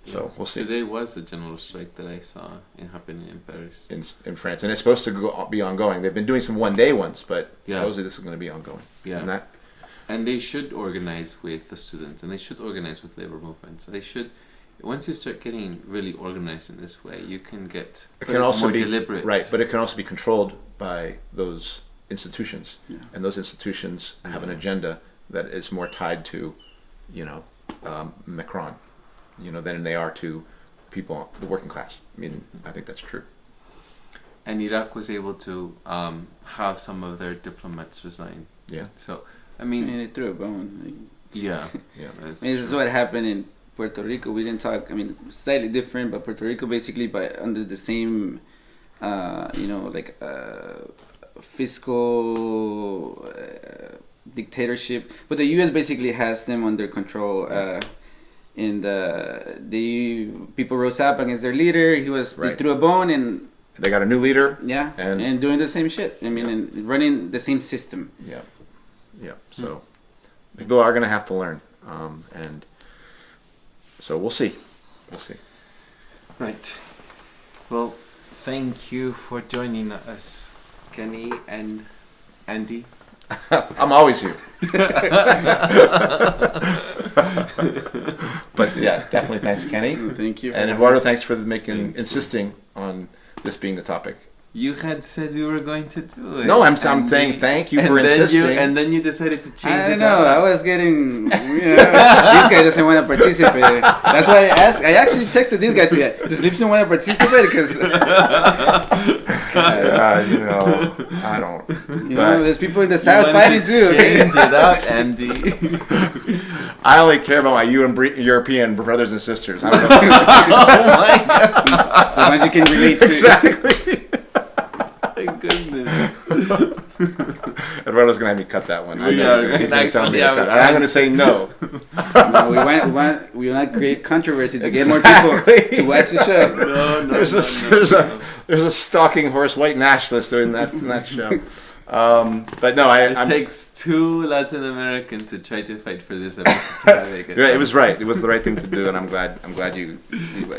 So we'll see. Today was the general strike that I saw happening in Paris. In France, and it's supposed to be ongoing. They've been doing some one-day ones, but supposedly this is going to be ongoing. Yeah. And they should organize with the students, and they should organize with labor movements. They should. Once you start getting really organized in this way, you can get more deliberate. Right, but it can also be controlled by those institutions, and those institutions have an agenda that is more tied to, Macron, than they are to people, the working class. I think that's true. And Iraq was able to have some of their diplomats resign. Yeah. So, they threw a bone. Yeah. This is what happened in Puerto Rico. We didn't talk. Slightly different, but Puerto Rico basically, under the same, fiscal dictatorship, but the U.S. basically has them under control. And the people rose up against their leader. They threw a bone, and they got a new leader. Yeah, and doing the same shit. I mean, and running the same system. Yeah. So people are going to have to learn, and so we'll see. Right. Well, thank you for joining us, Kenny and Andy. I'm always here. But yeah, definitely thanks, Kenny. Thank you. And Eduardo, thanks for insisting on this being the topic. You had said we were going to do it. No, I'm saying thank you for insisting. And then you decided to change it. I know. I was getting. This guy doesn't want to participate. That's why I asked. I actually texted these guys. Does Lipson want to participate? Because I don't. There's people in the South fighting too. Change it out, Andy. I only care about my European brothers and sisters. I don't know. Oh my God. The ones you can relate to. Exactly. Thank goodness. Eduardo's gonna have me cut that one. He's gonna tell me to cut it. I'm gonna say no. No, we want to create controversy to get more people to watch the show. No. There's a stalking horse white nationalist doing that show. But no, it takes 2 Latin Americans to try to fight for this episode to make it. It was right. It was the right thing to do, and I'm glad you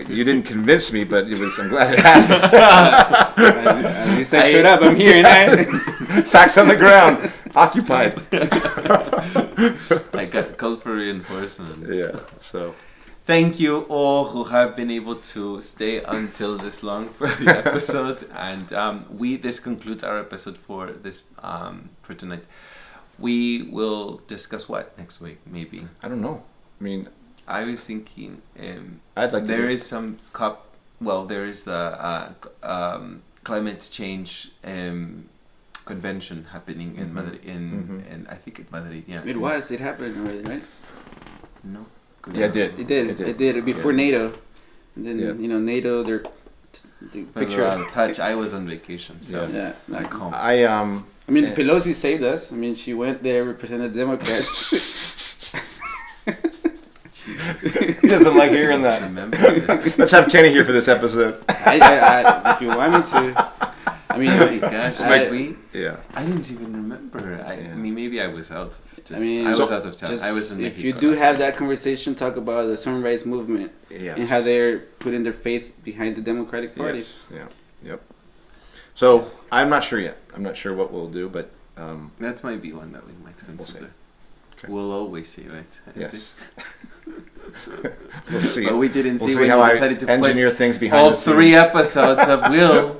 didn't convince me, but I'm glad it happened. At least I showed up. I'm here, and facts on the ground, occupied. I got called for reinforcements. Yeah. So. Thank you all who have been able to stay until this long for the episode, and this concludes our episode for for tonight. We will discuss what next week, maybe. I don't know. I mean, I was thinking I'd like there is some COP. Well, there is the climate change convention happening in Madrid. In I think in Madrid. Yeah. It happened already, right? No. Yeah, it did before NATO. And then NATO, the picture of touch. I was on vacation, so I can't. I mean, Pelosi saved us. I mean, she went there, represented the Democrats. He doesn't like hearing that. Let's have Kenny here for this episode. If you want me to. I mean, oh my gosh, I didn't even remember. I mean, maybe I was out. I was out of town. I was in Mexico. If you do have that conversation, talk about the civil rights movement and how they're putting their faith behind the Democratic Party. Yes. Yeah. Yep. So I'm not sure yet. I'm not sure what we'll do, but that might be one that we might consider. We'll always see, right? Yes. We'll see. But we didn't see when you decided to engineer things behind all the scenes. 3 episodes of Will.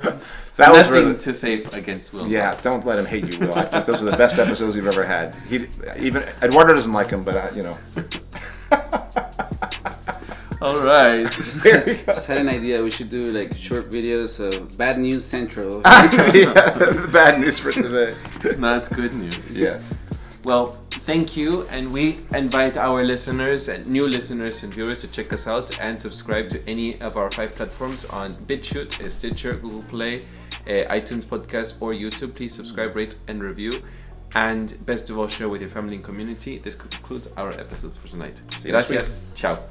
That was nothing to say against Will. Yeah, don't let him hate you, Will. I think those are the best episodes we've ever had. Even Eduardo doesn't like him, but All right. Just had an idea. We should do like short videos of Bad News Central. The bad news for today. That's good news. Yeah. Well, thank you, and we invite our listeners and new listeners and viewers to check us out and subscribe to any of our 5 platforms on Bitchute, Stitcher, Google Play, iTunes Podcast, or YouTube. Please subscribe, rate, and review. And best of all, share with your family and community. This concludes our episode for tonight. Gracias. Ciao.